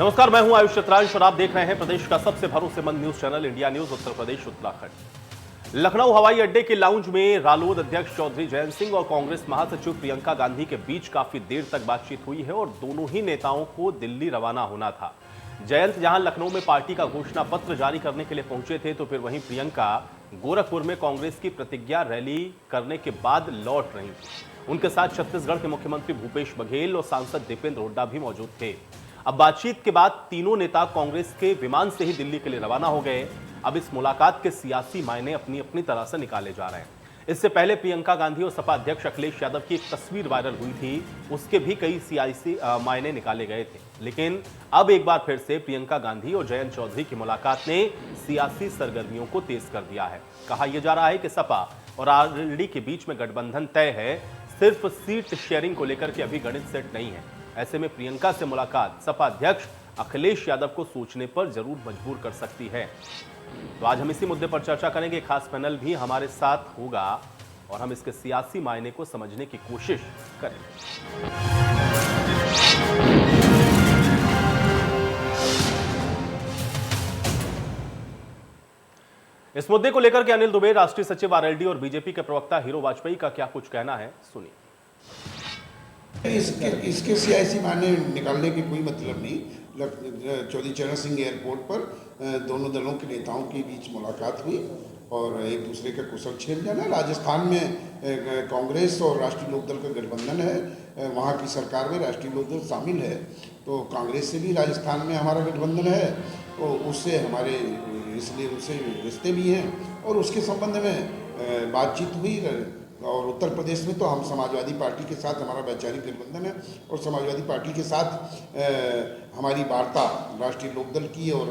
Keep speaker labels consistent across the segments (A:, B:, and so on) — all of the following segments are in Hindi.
A: नमस्कार, मैं हूं आयुष चित्रांश और आप देख रहे हैं प्रदेश का सबसे भरोसेमंद news channel India news Uttar Pradesh Uttarakhand. Lucknow हवाई अड्डे के लाउंज में रालोद अध्यक्ष चौधरी जयंत सिंह और कांग्रेस महासचिव प्रियंका गांधी के बीच काफी देर तक बातचीत हुई है और दोनों ही नेताओं को दिल्ली रवाना होना था। जयंत जहां लखनऊ में पार्टी का घोषणा पत्र जारी करने के लिए पहुंचे थे, तो फिर वहीं प्रियंका गोरखपुर में कांग्रेस की प्रतिज्ञा रैली करने के बाद लौट रही थी। उनके साथ छत्तीसगढ़ के मुख्यमंत्री भूपेश बघेल और सांसद दीपेंद्र हुड्डा भी मौजूद थे। अब बातचीत के बाद तीनों नेता कांग्रेस के विमान से ही दिल्ली के लिए रवाना हो गए। अब इस मुलाकात के सियासी मायने अपनी अपनी तरह से निकाले जा रहे हैं। इससे पहले प्रियंका गांधी और सपा अध्यक्ष अखिलेश यादव की एक तस्वीर वायरल हुई थी, उसके भी कई सियासी मायने निकाले गए थे। लेकिन अब एक बार फिर से प्रियंका गांधी और जयंत चौधरी की मुलाकात ने सियासी सरगर्मियों को तेज कर दिया है। कहा यह जा रहा है कि सपा और आरएलडी के बीच में गठबंधन तय है, सिर्फ सीट शेयरिंग को लेकर के अभी गणित सेट नहीं है। ऐसे में प्रियंका से मुलाकात सपा अध्यक्ष अखिलेश यादव को सोचने पर जरूर मजबूर कर सकती है। तो आज हम इसी मुद्दे पर चर्चा करेंगे। खास पैनल भी हमारे साथ होगा और हम इसके सियासी मायने को समझने की कोशिश करेंगे। इस मुद्दे को लेकर के अनिल दुबे, राष्ट्रीय सचिव आरएलडी और बीजेपी के प्रवक्ता हीरो वाजपेयी का क्या कुछ कहना है, सुनिए।
B: इसके सियासी मायने निकालने की कोई मतलब नहीं। चौधरी चरण सिंह एयरपोर्ट पर दोनों दलों के नेताओं के बीच मुलाकात हुई और एक दूसरे का कुशल क्षेम जाना। राजस्थान में कांग्रेस और राष्ट्रीय लोकदल का गठबंधन है, वहाँ की सरकार में राष्ट्रीय लोकदल शामिल है, तो कांग्रेस से भी राजस्थान में हमारा गठबंधन है, तो उससे हमारे इसलिए उससे रिश्ते भी हैं और उसके संबंध में बातचीत हुई। और उत्तर प्रदेश में तो हम समाजवादी पार्टी के साथ हमारा वैचारिक गठबंधन है और समाजवादी पार्टी के साथ हमारी वार्ता राष्ट्रीय लोकदल की और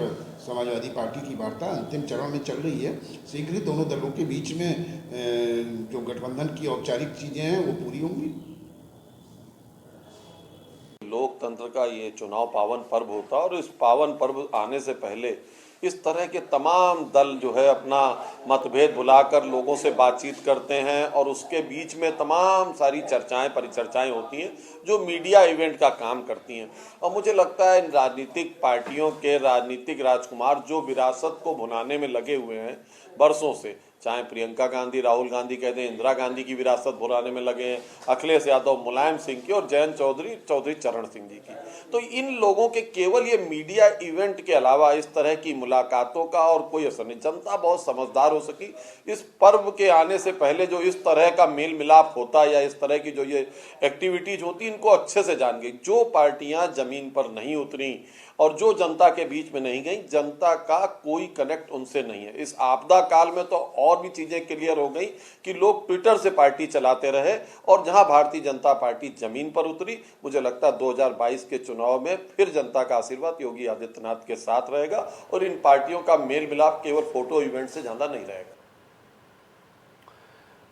B: समाजवादी पार्टी की वार्ता अंतिम चरण में चल रही है। शीघ्र ही दोनों दलों के बीच में जो गठबंधन की औपचारिक चीज़ें हैं वो पूरी होंगी।
C: लोकतंत्र का ये चुनाव पावन पर्व होता है और इस पावन पर्व आने से पहले इस तरह के तमाम दल जो है अपना मतभेद भुलाकर लोगों से बातचीत करते हैं और उसके बीच में तमाम सारी चर्चाएं परिचर्चाएं होती हैं जो मीडिया इवेंट का काम करती हैं। और मुझे लगता है इन राजनीतिक पार्टियों के राजनीतिक राजकुमार जो विरासत को भुनाने में लगे हुए हैं बरसों से, चाहे प्रियंका गांधी राहुल गांधी कह दें, इंदिरा गांधी की विरासत भुनाने में लगे हैं, अखिलेश यादव मुलायम सिंह की और जयंत चौधरी चरण सिंह जी की, तो इन लोगों के केवल ये मीडिया इवेंट के अलावा इस तरह की मुलाकातों का और कोई असर नहीं। जनता बहुत समझदार हो सकी। इस पर्व के आने से पहले जो इस तरह का मेल मिलाप होता है या इस तरह की जो ये एक्टिविटीज होती इनको अच्छे से जान गई। जो पार्टियां जमीन पर नहीं उतरी और जो जनता के बीच में नहीं गई, जनता का कोई कनेक्ट उनसे नहीं है। इस आपदा काल में तो और भी चीजें क्लियर हो गई कि लोग ट्विटर से पार्टी चलाते रहे और जहां भारतीय जनता पार्टी जमीन पर उतरी, मुझे लगता है 2022 के चुनाव में फिर जनता का आशीर्वाद योगी आदित्यनाथ के साथ रहेगा और इन पार्टियों का मेल मिलाप केवल फोटो इवेंट से ज्यादा नहीं रहेगा।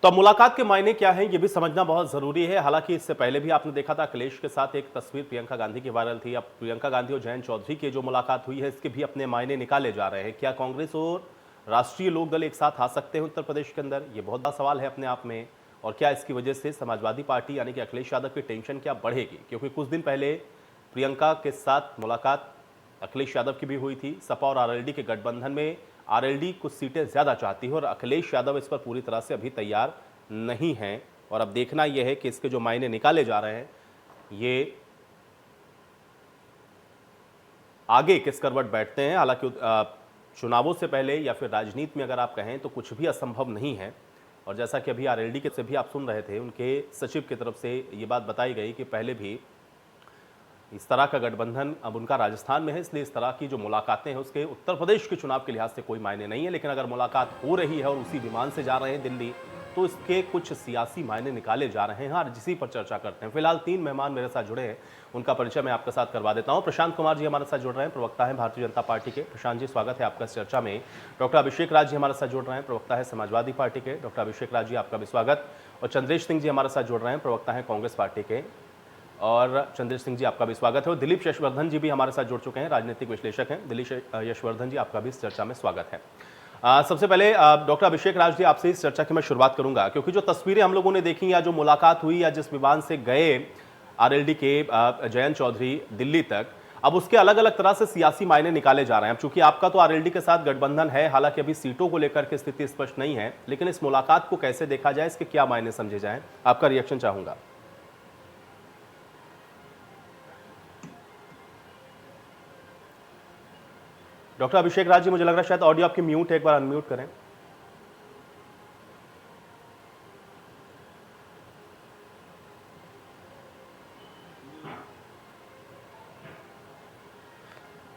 A: तो मुलाकात के मायने क्या है ये भी समझना बहुत जरूरी है। हालांकि इससे पहले भी आपने देखा था अखिलेश के साथ एक तस्वीर प्रियंका गांधी की वायरल थी। अब प्रियंका गांधी और जयंत चौधरी की जो मुलाकात हुई है इसके भी अपने मायने निकाले जा रहे हैं। क्या कांग्रेस और राष्ट्रीय लोकदल एक साथ आ सकते हैं उत्तर प्रदेश के अंदर? ये बहुत बड़ा सवाल है अपने आप में। और क्या इसकी वजह से समाजवादी पार्टी यानी कि अखिलेश यादव की टेंशन क्या बढ़ेगी? क्योंकि कुछ दिन पहले प्रियंका के साथ मुलाकात अखिलेश यादव की भी हुई थी। सपा और आरएलडी के गठबंधन में आरएलडी कुछ सीटें ज्यादा चाहती है और अखिलेश यादव इस पर पूरी तरह से अभी तैयार नहीं है। और अब देखना यह है कि इसके जो मायने निकाले जा रहे हैं ये आगे किस करवट बैठते हैं। हालांकि चुनावों से पहले या फिर राजनीति में अगर आप कहें तो कुछ भी असंभव नहीं है। और जैसा कि अभी आरएलडी के से भी आप सुन रहे थे, उनके सचिव की तरफ से ये बात बताई गई कि पहले भी इस तरह का गठबंधन अब उनका राजस्थान में है, इसलिए इस तरह की जो मुलाकातें हैं उसके उत्तर प्रदेश के चुनाव के लिहाज से कोई मायने नहीं है। लेकिन अगर मुलाकात हो रही है और उसी विमान से जा रहे हैं दिल्ली, तो इसके कुछ सियासी मायने निकाले जा रहे हैं और इसी पर चर्चा करते हैं। फिलहाल 3 मेहमान मेरे साथ जुड़े हैं, उनका परिचय मैं आपके साथ करवा देता हूं। प्रशांत कुमार जी हमारे साथ जुड़ रहे हैं, प्रवक्ता हैं भारतीय जनता पार्टी के। प्रशांत जी, स्वागत है आपका इस चर्चा में। डॉक्टर अभिषेक राज जी हमारे साथ जुड़ रहे हैं, प्रवक्ता है समाजवादी पार्टी के। डॉक्टर अभिषेक राज जी, आपका भी स्वागत। और चंद्रेश सिंह जी हमारे साथ जुड़ रहे हैं, प्रवक्ता है कांग्रेस पार्टी के। और चंद्रेश सिंह जी, आपका भी स्वागत है। और दिलीप यशवर्धन जी भी हमारे साथ जुड़ चुके हैं, राजनीतिक विश्लेषक हैं। दिलीप यशवर्धन जी, आपका भी इस चर्चा में स्वागत है। सबसे पहले डॉक्टर अभिषेक राज जी, आपसे इस चर्चा की मैं शुरुआत करूंगा, क्योंकि जो तस्वीरें हम लोगों ने देखी या जो मुलाकात हुई या जिस विमान से गए आरएलडी के जयंत चौधरी दिल्ली तक, अब उसके अलग अलग तरह से सियासी मायने निकाले जा रहे हैं। अब चूंकि आपका तो आरएलडी के साथ गठबंधन है, हालांकि अभी सीटों को लेकर के स्थिति स्पष्ट नहीं है, लेकिन इस मुलाकात को कैसे देखा जाए, इसके क्या मायने समझे जाएं, आपका रिएक्शन चाहूंगा। डॉक्टर अभिषेक राज जी, मुझे लग रहा है शायद ऑडियो आपकी म्यूट है, एक बार अनम्यूट करें।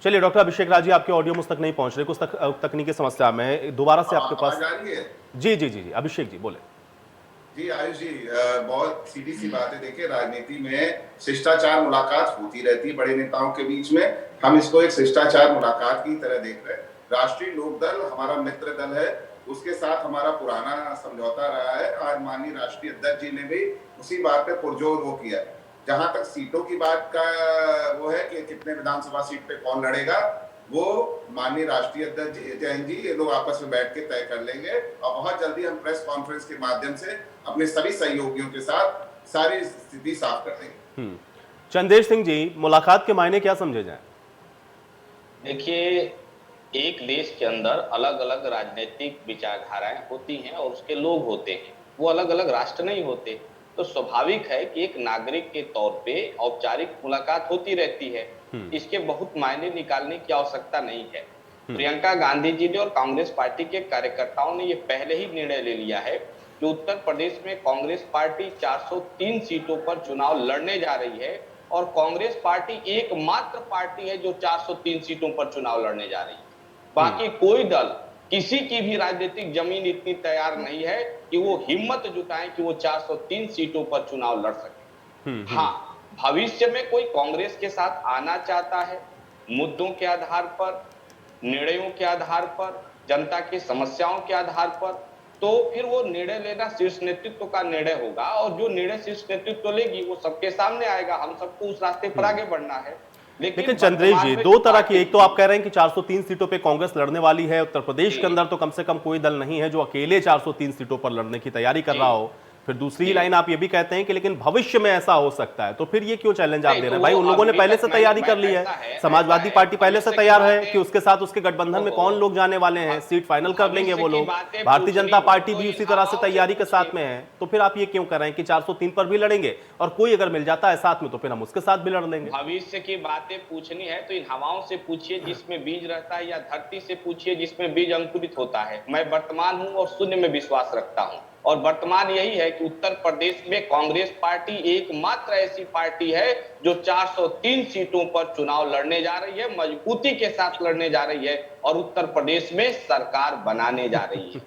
A: चलिए डॉक्टर अभिषेक राज जी, आपके ऑडियो मुझ तक नहीं पहुंच रहे, कुछ तकनीकी समस्या में दोबारा से आपके पास। जी जी जी जी, अभिषेक जी बोले।
D: जी आयुष जी, बहुत सीधी सी बात है। देखिए, राजनीति में शिष्टाचार मुलाकात होती रहती है बड़े नेताओं के बीच में। हम इसको एक शिष्टाचार मुलाकात की तरह देख रहे हैं। राष्ट्रीय लोकदल हमारा मित्र दल है, उसके साथ हमारा पुराना समझौता रहा है। आज माननीय राष्ट्रीय अध्यक्ष जी ने भी उसी बात पे पुरजोर वो किया। जहां तक सीटों की बात का वो है कि कितने विधानसभा सीट पे कौन लड़ेगा, वो माननीय राष्ट्रीय अध्यक्ष जैन जी ये लोग आपस में बैठ के तय कर लेंगे और बहुत जल्दी हम प्रेस कॉन्फ्रेंस के माध्यम से अपने सभी सहयोगियों के साथ सारी स्थिति साफ कर देंगे।
A: चंदेश सिंह जी, मुलाकात के मायने क्या समझे जाए?
E: देखिए, एक देश के अंदर अलग अलग राजनीतिक विचारधाराएं होती हैं और उसके लोग होते हैं, वो अलग अलग राष्ट्र नहीं होते। तो स्वाभाविक है कि एक नागरिक के तौर पे औपचारिक मुलाकात होती रहती है, इसके बहुत मायने निकालने की आवश्यकता नहीं है। प्रियंका गांधी जी ने और कांग्रेस पार्टी के कार्यकर्ताओं ने ये पहले ही निर्णय ले लिया है कि उत्तर प्रदेश में कांग्रेस पार्टी 403 सीटों पर चुनाव लड़ने जा रही है और कांग्रेस पार्टी एकमात्र पार्टी है जो 403 सीटों पर चुनाव लड़ने जा रही है। बाकी कोई दल, किसी की भी राजनीतिक जमीन इतनी तैयार नहीं है कि वो हिम्मत जुटाएं कि वो 403 सीटों पर चुनाव लड़ सके। हाँ, भविष्य में कोई कांग्रेस के साथ आना चाहता है, मुद्दों के आधार पर, निर्णयों के आधार पर, जनता की समस्याओं के आधार पर, तो फिर वो निर्णय लेना शीर्ष नेतृत्व का निर्णय होगा और जो निर्णय शीर्ष नेतृत्व लेगी वो सबके सामने आएगा। हम सबको उस रास्ते पर आगे बढ़ना है।
A: लेकिन चंद्रेश जी, दो तरह की, एक तो आप कह रहे हैं कि 403 सीटों पे कांग्रेस लड़ने वाली है, उत्तर प्रदेश के अंदर तो कम से कम कोई दल नहीं है जो अकेले 403 सीटों पर लड़ने की तैयारी कर रहा हो। फिर दूसरी लाइन आप ये भी कहते हैं कि लेकिन भविष्य में ऐसा हो सकता है, तो फिर ये क्यों चैलेंज आप दे रहे हैं? भाई, उन लोगों ने पहले से तैयारी कर ली है, समाजवादी पार्टी पहले से तैयार है कि उसके साथ उसके गठबंधन में कौन लोग जाने वाले हैं, सीट फाइनल कर लेंगे वो लोग। भारतीय जनता पार्टी भी उसी तरह से तैयारी के साथ में है, तो फिर आप ये क्यों कर रहे हैं कि 403 पर भी लड़ेंगे और कोई अगर मिल जाता है साथ में तो फिर हम उसके साथ भी लड़ लेंगे?
E: भविष्य की बातें पूछनी है तो इन हवाओं से पूछिए जिसमें बीज रहता है, या धरती से पूछिए जिसमें बीज अंकुरित होता है। मैं वर्तमान हूं और शून्य में विश्वास रखता हूं, और वर्तमान यही है कि उत्तर प्रदेश में कांग्रेस पार्टी एकमात्र ऐसी पार्टी है जो 403 सीटों पर चुनाव लड़ने जा रही है, मजबूती के साथ लड़ने जा रही है और उत्तर प्रदेश में सरकार बनाने जा रही है।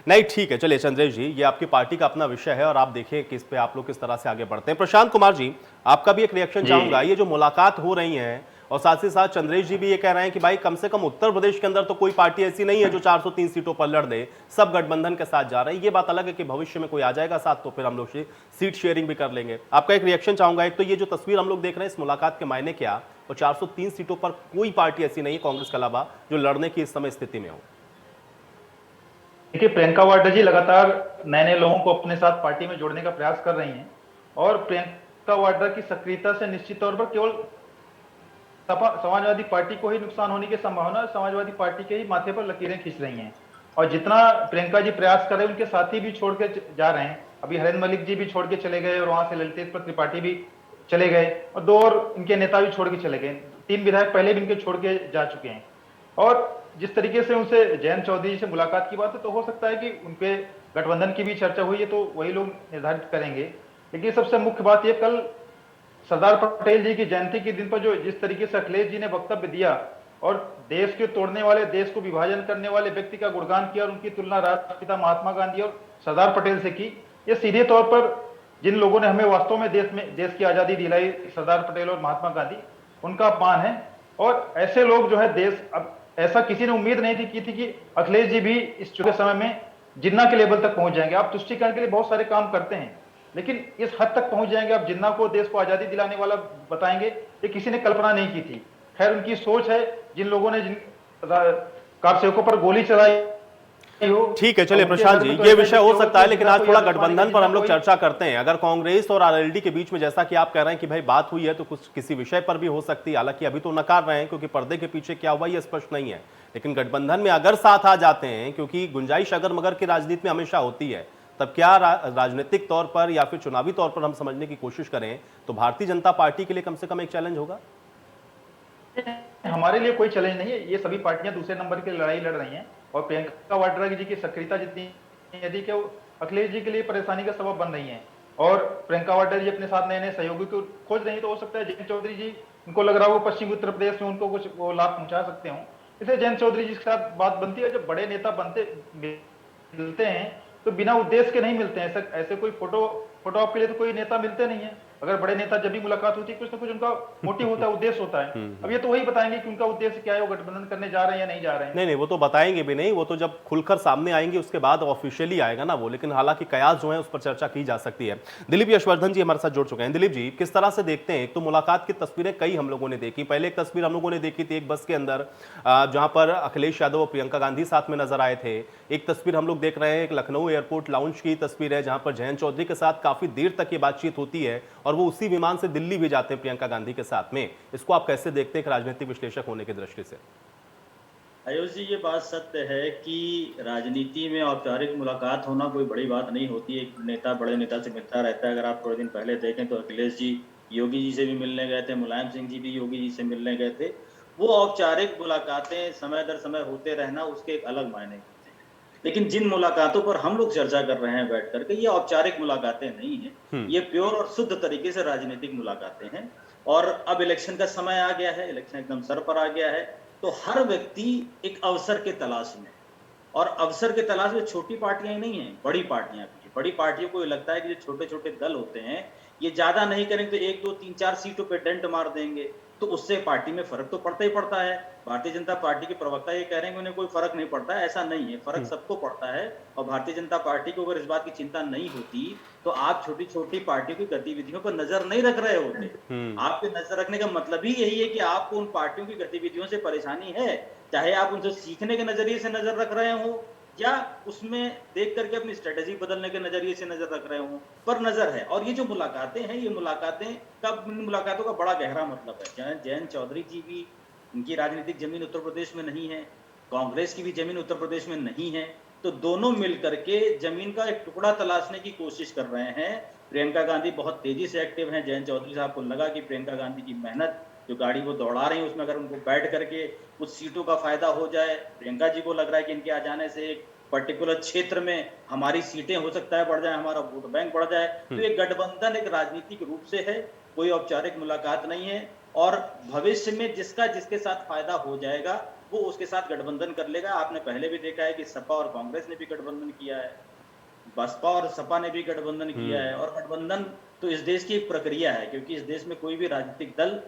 A: नहीं, ठीक है, चलिए चंद्रेश जी, ये आपकी पार्टी का अपना विषय है और आप देखिए कि इस पे आप लोग किस तरह से आगे बढ़ते हैं। प्रशांत कुमार जी, आपका भी एक रिएक्शन चाहूंगा। ये जो मुलाकात हो रही है और साथ ही साथ चंद्रेश जी भी ये कह रहे हैं कि भाई कम से कम उत्तर प्रदेश के अंदर तो कोई पार्टी ऐसी नहीं है जो 403 सीटों पर लड़ दे, सब गठबंधन के साथ जा रहे हैं। ये बात अलग है कि भविष्य में कोई आ जाएगा साथ तो फिर हम लोग सीट शेयरिंग भी कर लेंगे। आपका एक रिएक्शन चाहूंगा। एक तो ये जो तस्वीर हम लोग देख रहे हैं, इस मुलाकात के मायने क्या, और 403 सीटों पर कोई पार्टी ऐसी नहीं है कांग्रेस के अलावा जो लड़ने की इस समय स्थिति में हो।
F: देखिए, प्रियंका वाड्रा जी लगातार नए नए लोगों को अपने साथ पार्टी में जोड़ने का प्रयास कर रही हैं और प्रियंका वाड्रा की सक्रियता से निश्चित तौर पर केवल समाजवादी पार्टी को ही नुकसान होने की संभावना, समाजवादी पार्टी के ही माथे पर लकीरें खींच रही हैं। और जितना प्रियंका जी प्रयास कर रहे हैं, उनके साथी भी छोड़ के जा रहे हैं। अभी हरेंद्र मलिक जी भी छोड़ के चले गए और वहां से ललितेश्वर त्रिपाठी भी चले गए और दो और इनके नेता भी छोड़ के चले गए। 3 विधायक पहले भी इनके छोड़ के जा चुके हैं। और जिस तरीके से उनसे जयंत चौधरी जी से मुलाकात की बात है, तो हो सकता है कि उनके गठबंधन की भी चर्चा हुई है, तो वही लोग निर्धारित करेंगे। लेकिन सबसे मुख्य बात यह, कल सरदार पटेल जी की जयंती के दिन पर जो जिस तरीके से अखिलेश जी ने वक्तव्य दिया और देश के तोड़ने वाले, देश को विभाजन करने वाले व्यक्ति का गुणगान किया और उनकी तुलना राष्ट्रपिता महात्मा गांधी और सरदार पटेल से की, ये सीधे तौर पर जिन लोगों ने हमें वास्तव में देश की आजादी दिलाई, सरदार पटेल और महात्मा गांधी, उनका अपमान है। और ऐसे लोग जो है देश, अब ऐसा किसी ने उम्मीद नहीं की थी कि अखिलेश जी भी इस चुके समय में जिन्ना के लेवल तक पहुंच जाएंगे। आप तुष्टीकरण के लिए बहुत सारे काम करते हैं, लेकिन इस हद तक पहुंच जाएंगे, आप जिन्ना को देश को आजादी दिलाने वाला बताएंगे, ये किसी ने कल्पना नहीं की थी। खैर, उनकी सोच है। जिन लोगों ने जिन कार सेवकों पर गोली चलाई,
A: ठीक है, चलिए प्रशांत जी, ये विषय हो सकता है, लेकिन आज थोड़ा गठबंधन पर हम लोग चर्चा करते हैं। अगर कांग्रेस और आरएलडी के बीच में, जैसा कि आप कह रहे हैं कि भाई बात हुई है, तो कुछ किसी विषय पर भी हो सकती है। हालांकि अभी तो नकार रहे हैं, क्योंकि पर्दे के पीछे क्या हुआ ये स्पष्ट नहीं है। लेकिन गठबंधन में अगर साथ आ जाते हैं, क्योंकि गुंजाइश अगर मगर की राजनीति में हमेशा होती है, तब क्या राजनीतिक तौर पर या फिर चुनावी तौर पर हम समझने की कोशिश करें तो भारतीय जनता पार्टी के लिए कम से कम एक चैलेंज होगा।
F: हमारे लिए कोई चैलेंज नहीं है। ये सभी पार्टियां दूसरे नंबर की लड़ाई लड़ रही हैं और प्रियंका वाड्रा जी की सक्रियता जितनी यदि कि अखिलेश जी के लिए परेशानी का सबब बन रही है और प्रियंका वाड्रा जी अपने साथ नए नए सहयोगी को खोज रही, तो हो सकता है जयंत चौधरी जी, उनको लग रहा हो पश्चिमी उत्तर प्रदेश में उनको कुछ वो लाभ पहुंचा सकते हो, इसलिए जयंत चौधरी जी के साथ बात बनती है। जब बड़े नेता मिलते हैं तो बिना उद्देश्य के नहीं मिलते हैं। ऐसे कोई फोटो ऑप के लिए तो कोई नेता मिलते नहीं है। अगर बड़े नेता जब भी मुलाकात होती है, कुछ ना कुछ उनका मोटिव होता है, उद्देश्य होता है। अब ये तो वही बताएंगे कि उनका उद्देश्य क्या है, वो गठबंधन करने जा रहे हैं या नहीं जा रहे हैं।
A: नहीं, वो तो बताएंगे भी नहीं, वो तो जब खुलकर सामने आएंगे उसके बाद ऑफिशियली आएगा ना वो। लेकिन हालांकि कयास जो है उस पर चर्चा की जा सकती है। दिलीप यशवर्धन जी हमारे साथ जुड़ चुके हैं। दिलीप जी, किस तरह से देखते हैं? एक तो मुलाकात की तस्वीरें कई हम लोगों ने देखी। पहले एक तस्वीर हम लोगों ने देखी थी एक बस के अंदर, जहां पर अखिलेश यादव और प्रियंका गांधी साथ में नजर आए थे। एक तस्वीर हम लोग देख रहे हैं, एक लखनऊ एयरपोर्ट लाउंज की तस्वीर है, जहां पर जयंत चौधरी के साथ काफी देर तक ये बातचीत होती है और वो उसी विमान से दिल्ली भी जाते हैं प्रियंका गांधी के साथ में। इसको आप कैसे देखते हैं एक राजनीतिक विश्लेषक होने की दृष्टि से?
G: आयुष जी, ये बात सत्य है कि राजनीति में औपचारिक मुलाकात होना कोई बड़ी बात नहीं होती है। एक नेता बड़े नेता से मिलता रहता है। अगर आप थोड़े दिन पहले देखें तो अखिलेश जी योगी जी से भी मिलने गए थे, मुलायम सिंह जी भी योगी जी से मिलने गए थे। वो औपचारिक मुलाकातें समय दर समय होते रहना, उसके एक अलग मायने होते हैं। लेकिन जिन मुलाकातों पर हम लोग चर्चा कर रहे हैं बैठ करके, ये औपचारिक मुलाकातें नहीं है, ये प्योर और शुद्ध तरीके से राजनीतिक मुलाकातें हैं। और अब इलेक्शन का समय आ गया है, इलेक्शन एकदम सर पर आ गया है, तो हर व्यक्ति एक अवसर के तलाश में, और अवसर के तलाश में छोटी पार्टियां ही नहीं है, बड़ी पार्टियां भी है। बड़ी पार्टियों को लगता है कि जो छोटे छोटे दल होते हैं ये ज्यादा नहीं करेंगे तो 1, 2, 3, 4 सीटों पे डेंट मार देंगे, तो उससे पार्टी में फर्क तो पड़ता ही पड़ता है। भारतीय जनता पार्टी के प्रवक्ता ये कह रहे हैं कि उन्हें कोई फर्क नहीं पड़ता है, ऐसा नहीं है, फर्क सबको पड़ता है। और भारतीय जनता पार्टी को अगर इस बात की चिंता नहीं होती तो आप छोटी छोटी पार्टियों की गतिविधियों पर नजर नहीं रख रहे होते। आपके नजर रखने का मतलब ही यही है कि आपको उन पार्टियों की गतिविधियों से परेशानी है, चाहे आप उनसे सीखने के नजरिए से नजर रख रहे हो या उसमें देख करके अपनी स्ट्रेटेजी बदलने के नजरिए से नजर रख रहे हो, पर नजर है। और ये जो मुलाकातें हैं, ये मुलाकातों का बड़ा गहरा मतलब है। जयंत चौधरी जी भी, उनकी राजनीतिक जमीन उत्तर प्रदेश में नहीं है, कांग्रेस की भी जमीन उत्तर प्रदेश में नहीं है, तो दोनों मिलकर के जमीन का एक टुकड़ा तलाशने की कोशिश कर रहे हैं। प्रियंका गांधी बहुत तेजी से एक्टिव हैं। जयंत चौधरी साहब को लगा कि प्रियंका गांधी की मेहनत, जो गाड़ी वो दौड़ा रही है, उसमें अगर उनको बैठ करके कुछ सीटों का फायदा हो जाए, प्रियंका जी को लग रहा है कि इनके आ जाने से एक पर्टिकुलर क्षेत्र में हमारी सीटें हो सकता है बढ़ जाए, हमारा वोट बैंक बढ़ जाए, तो ये गठबंधन एक राजनीतिक रूप से है, कोई औपचारिक मुलाकात नहीं है। और भविष्य में जिसका जिसके साथ फायदा हो जाएगा वो उसके साथ गठबंधन कर लेगा। आपने पहले भी देखा है कि सपा और कांग्रेस ने भी गठबंधन किया है, बसपा और सपा ने भी गठबंधन किया है। और गठबंधन तो इस देश की एक प्रक्रिया है, क्योंकि इस देश में कोई भी राजनीतिक दल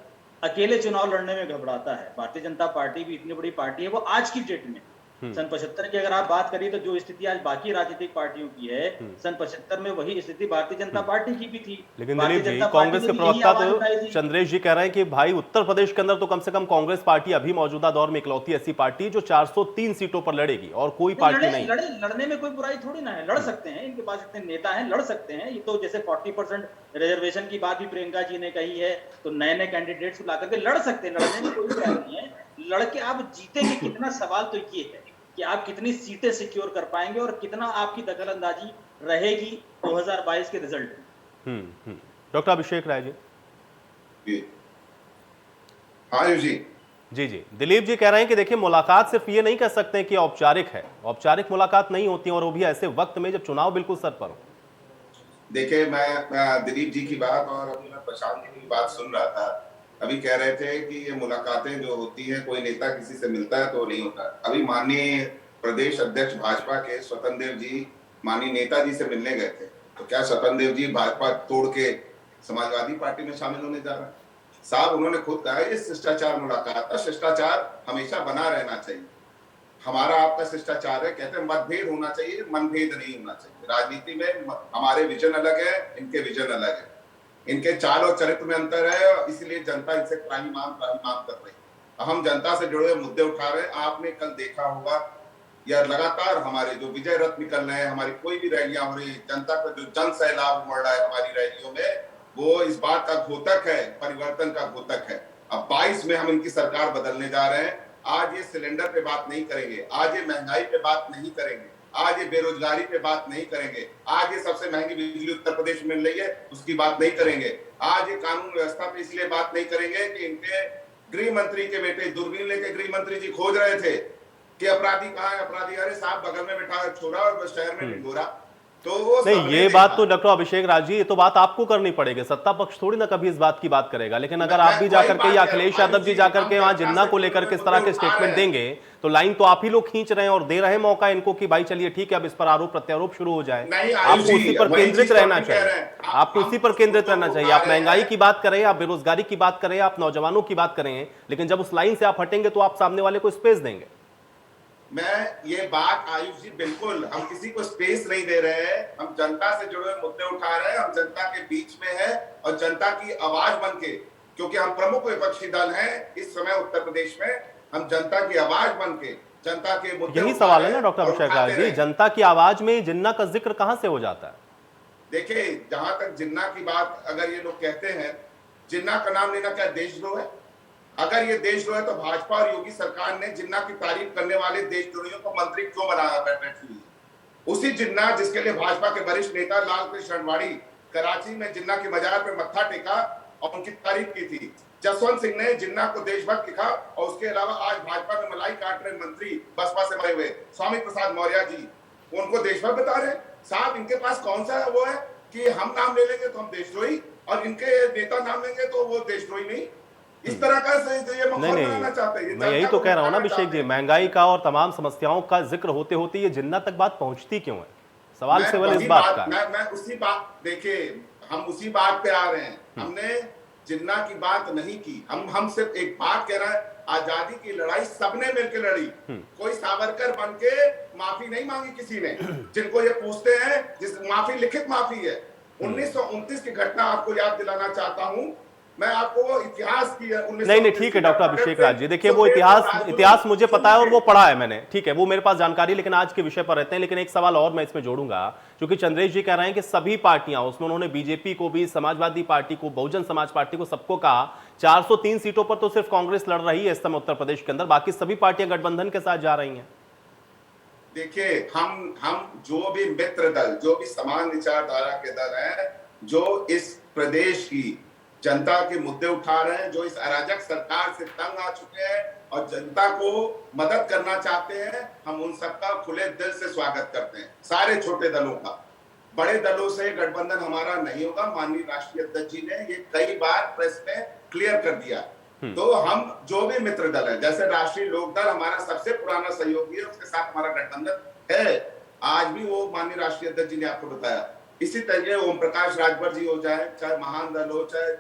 G: अकेले चुनाव लड़ने में घबराता है। भारतीय जनता पार्टी भी इतनी बड़ी पार्टी है, वो आज की डेट में सन 75 की अगर आप बात करिए तो जो स्थिति आज बाकी राजनीतिक पार्टियों की है, सन 75 में वही स्थिति भारतीय जनता पार्टी की भी थी।
A: लेकिन दिलीप जी, कांग्रेस के प्रवक्ता तो चंद्रेश जी कह रहे हैं कि भाई उत्तर प्रदेश के अंदर तो कम से कम कांग्रेस पार्टी अभी मौजूदा दौर में इकलौती ऐसी पार्टी है जो 403 सीटों पर लड़ेगी और कोई पार्टी नहीं।
G: लड़ने में कोई बुराई थोड़ी ना है, लड़ सकते हैं, इनके पास इतने नेता हैं, लड़ सकते हैं। ये तो जैसे 40% रिजर्वेशन की बात भी प्रियंका जी ने कही है, तो नए नए कैंडिडेट्स ला करके लड़ सकते हैं, लड़ने में कोई बुराई नहीं है। लड़के आप जीतेंगे कितना, सवाल तो ये है कि आप कितनी सीटें सिक्योर कर पाएंगे और कितना आपकी दखलंदाजी रहेगी 2022 के रिजल्ट में।
A: डॉक्टर अभिषेक राय जी।
D: हाँ जी
A: जी दिलीप जी कह रहे हैं कि देखिए, मुलाकात सिर्फ ये नहीं कह सकते कि औपचारिक है, औपचारिक मुलाकात नहीं होती और वो भी ऐसे वक्त में जब चुनाव बिल्कुल सर पर हो।
D: देखिए, मैं दिलीप जी की बात और अभी मैं प्रशांत जी की बात सुन रहा था। अभी कह रहे थे कि ये मुलाकातें जो होती हैं, कोई नेता किसी से मिलता है तो नहीं होता। अभी माननीय प्रदेश अध्यक्ष भाजपा के स्वतंत्र देव जी माननीय नेताजी से मिलने गए थे, तो क्या स्वतंत्र देव जी भाजपा तोड़ के समाजवादी पार्टी में शामिल होने जा रहे हैं? साहब, उन्होंने खुद कहा ये शिष्टाचार मुलाकात है, शिष्टाचार हमेशा बना रहना चाहिए। हमारा आपका शिष्टाचार है, कहते हैं मतभेद होना चाहिए, मनभेद नहीं होना चाहिए। राजनीति में हमारे विजन अलग है, इनके विजन अलग है, इनके चाल और चरित्र में अंतर है, इसलिए जनता इनसे त्राहिमाम कर रही है। हम जनता से जुड़े हुए मुद्दे उठा रहे हैं। आपने कल देखा होगा या लगातार हमारे जो विजय रथ निकल रहे हैं, हमारी कोई भी रैलियां हो रही है, जनता का जो जन सैलाब उमड़ रहा है हमारी रैलियों में, वो इस बात का द्योतक है, परिवर्तन का द्योतक है। अब 22 में हम इनकी सरकार बदलने जा रहे हैं। आज ये सिलेंडर पे बात नहीं करेंगे, आज ये महंगाई पे बात नहीं करेंगे, आज ये बेरोजगारी पे बात नहीं करेंगे, आज ये सबसे महंगी बिजली उत्तर प्रदेश में मिल रही है उसकी बात नहीं करेंगे, आज ये कानून व्यवस्था पे इसलिए बात नहीं करेंगे कि इनके गृह मंत्री के बेटे दूरबीन लेके गृह मंत्री जी खोज रहे थे कि अपराधी कहाँ है, अपराधी अरे साहब बगल में बैठा है छोरा और शहर में ढिंढोरा। तो वो
A: नहीं, ये बात तो डॉक्टर अभिषेक राज जी, ये तो बात आपको करनी पड़ेगी। सत्ता पक्ष थोड़ी ना कभी इस बात की बात करेगा, लेकिन अगर आप भी जाकर के या अखिलेश यादव जी जाकर के वहां जिन्ना को लेकर के इस तरह के स्टेटमेंट देंगे तो लाइन तो आप ही लोग खींच रहे हैं और दे रहे हैं मौका इनको कि भाई चलिए ठीक है अब इस पर आरोप प्रत्यारोप शुरू हो जाए। आपको उसी पर केंद्रित रहना चाहिए, आपको उसी पर केंद्रित रहना चाहिए। आप महंगाई की बात करें, आप बेरोजगारी की बात करें, आप नौजवानों की बात करें, लेकिन जब उस लाइन से आप हटेंगे तो आप सामने वाले को स्पेस देंगे।
D: मैं ये बात आयुष जी बिल्कुल, हम किसी को स्पेस नहीं दे रहे हैं, हम जनता से जुड़े हुए मुद्दे उठा रहे हैं, हम जनता के बीच में है और जनता की आवाज बन के, क्योंकि हम प्रमुख विपक्षी दल हैं इस समय उत्तर प्रदेश में, हम जनता की आवाज बन के जनता के मुद्दे
A: यही सवाल है ना डॉक्टर अभिषेक राज जी, जनता की आवाज में जिन्ना का जिक्र कहां से हो जाता है?
D: देखिए, जहां तक जिन्ना की बात अगर ये लोग कहते हैं, जिन्ना का नाम लेना क्या देशद्रोह है? अगर ये देशद्रोह है तो भाजपा और योगी सरकार ने जिन्ना की तारीफ करने वाले देशद्रोहियों को मंत्री क्यों बनाया बैठे? उसी जिन्ना जिसके लिए भाजपा के वरिष्ठ नेता लाल कृष्ण आडवाणी कराची में जिन्ना की मजार पर मत्था टेका और उनकी तारीफ की थी। जसवंत सिंह ने जिन्ना को देशभक्त लिखा और उसके अलावा आज भाजपा में मलाई काट रहे मंत्री बसपा से मरे हुए स्वामी प्रसाद मौर्य जी, उनको देशभक्त बता रहे हैं। साहब, इनके पास कौन सा वो है कि हम नाम ले लेंगे तो हम देशद्रोही और इनके नेता नाम लेंगे तो वो देशद्रोही नहीं? इस तरह का ये
A: नहीं नहीं,
D: चाहते हैं।
A: मैं यही तो कह रहा हूँ ना अभिषेक जी, महंगाई का और तमाम समस्याओं का जिक्र होते होते ये जिन्ना तक बात पहुंचती क्यों है? सवाल केवल इस बात का।
D: मैं उसी बात, देखिए हम उसी बात पे आ रहे हैं। हमने जिन्ना की बात नहीं की, हम सिर्फ एक बात कह रहे हैं, आजादी की लड़ाई सबने मिलकर लड़ी, कोई सावरकर बन के माफी नहीं मांगी किसी ने। जिनको ये पूछते हैं, जिस माफी लिखित माफी है 1929 की घटना आपको याद दिलाना चाहता हूं मैं आपको, वो इतिहास की
A: नहीं ठीक है डॉक्टर अभिषेक राज जी, देखिए वो इतिहास मुझे पता है और वो पढ़ा है मैंने, ठीक है, वो मेरे पास जानकारी, लेकिन आज के विषय पर रहते हैं। लेकिन एक सवाल और मैं इसमें जोड़ूंगा, क्योंकि चंद्रेश जी कह रहे हैं कि सभी पार्टियां, उसमें उन्होंने बीजेपी को भी, समाजवादी पार्टी को, बहुजन समाज पार्टी को, सबको कहा 403 सीटों पर तो सिर्फ कांग्रेस लड़ रही है इस समय उत्तर प्रदेश के अंदर, बाकी सभी पार्टियां गठबंधन के साथ जा रही हैं।
D: देखिए, हम जो भी मित्र दल, जो भी समान विचारधारा के दल हैं, जो इस प्रदेश की जनता के मुद्दे उठा रहे हैं, जो इस अराजक सरकार से तंग आ चुके हैं और जनता को मदद करना चाहते हैं, हम उन सबका खुले दिल से स्वागत करते हैं, सारे छोटे दलों का। बड़े दलों से गठबंधन हमारा नहीं होगा, माननीय राष्ट्रीय अध्यक्ष जी ने ये कई बार प्रेस में क्लियर कर दिया। तो हम जो भी मित्र दल है, जैसे राष्ट्रीय लोकदल हमारा सबसे पुराना सहयोगी है, उसके साथ हमारा गठबंधन है, आज भी वो माननीय राष्ट्रीय अध्यक्ष जी ने आपको बताया। इसी तरह ओम प्रकाश राजभर जी हो जाए, चाहे महान दल हो, चाहे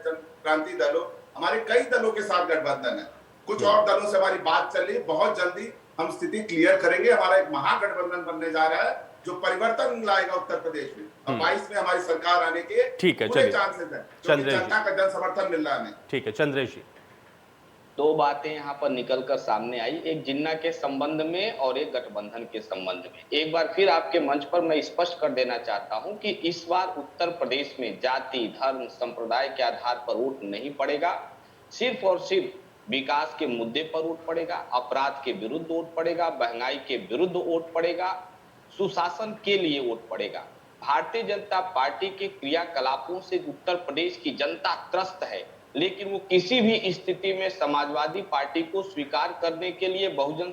D: क्रांति दल हो, हमारे कई दलों के साथ गठबंधन है। कुछ और दलों से हमारी बात चल रही है, बहुत जल्दी हम स्थिति क्लियर करेंगे। हमारा एक महागठबंधन बनने जा रहा है जो परिवर्तन लाएगा उत्तर प्रदेश में, और 22 में हमारी सरकार आने के पूरे चांसेस है, क्योंकि जनता का जन समर्थन मिल रहा है।
A: ठीक है चंद्रेश जी,
E: दो बातें यहाँ पर निकलकर सामने आई, एक जिन्ना के संबंध में और एक गठबंधन के संबंध में। एक बार फिर आपके मंच पर मैं स्पष्ट कर देना चाहता हूं कि इस बार उत्तर प्रदेश में जाति, धर्म, संप्रदाय के आधार पर वोट नहीं पड़ेगा, सिर्फ और सिर्फ विकास के मुद्दे पर वोट पड़ेगा, अपराध के विरुद्ध वोट पड़ेगा, महंगाई के विरुद्ध वोट पड़ेगा, सुशासन के लिए वोट पड़ेगा। भारतीय जनता पार्टी के क्रियाकलापों से उत्तर प्रदेश की जनता त्रस्त है, लेकिन वो किसी भी स्थिति में समाजवादी पार्टी को स्वीकार करने के लिए, बहुजन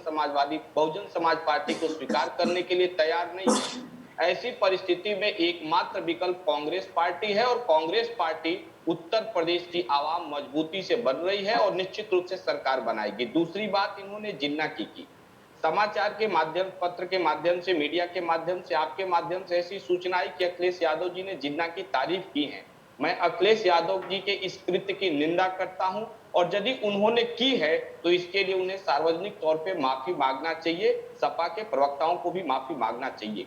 E: समाज पार्टी को स्वीकार करने के लिए तैयार नहीं है। ऐसी परिस्थिति में एकमात्र विकल्प कांग्रेस पार्टी है और कांग्रेस पार्टी उत्तर प्रदेश की आवाम मजबूती से बन रही है और निश्चित रूप से सरकार बनाएगी। दूसरी बात इन्होंने जिन्ना की समाचार के माध्यम, पत्र के माध्यम से, मीडिया के माध्यम से, आपके माध्यम से ऐसी सूचना आई कि अखिलेश यादव जी ने जिन्ना की तारीफ की है। मैं अखिलेश यादव जी के इस कृत्य की निंदा करता हूं और यदि उन्होंने की है तो इसके लिए उन्हें सार्वजनिक तौर पे माफी मांगना चाहिए, सपा के प्रवक्ताओं को भी माफी मांगना चाहिए।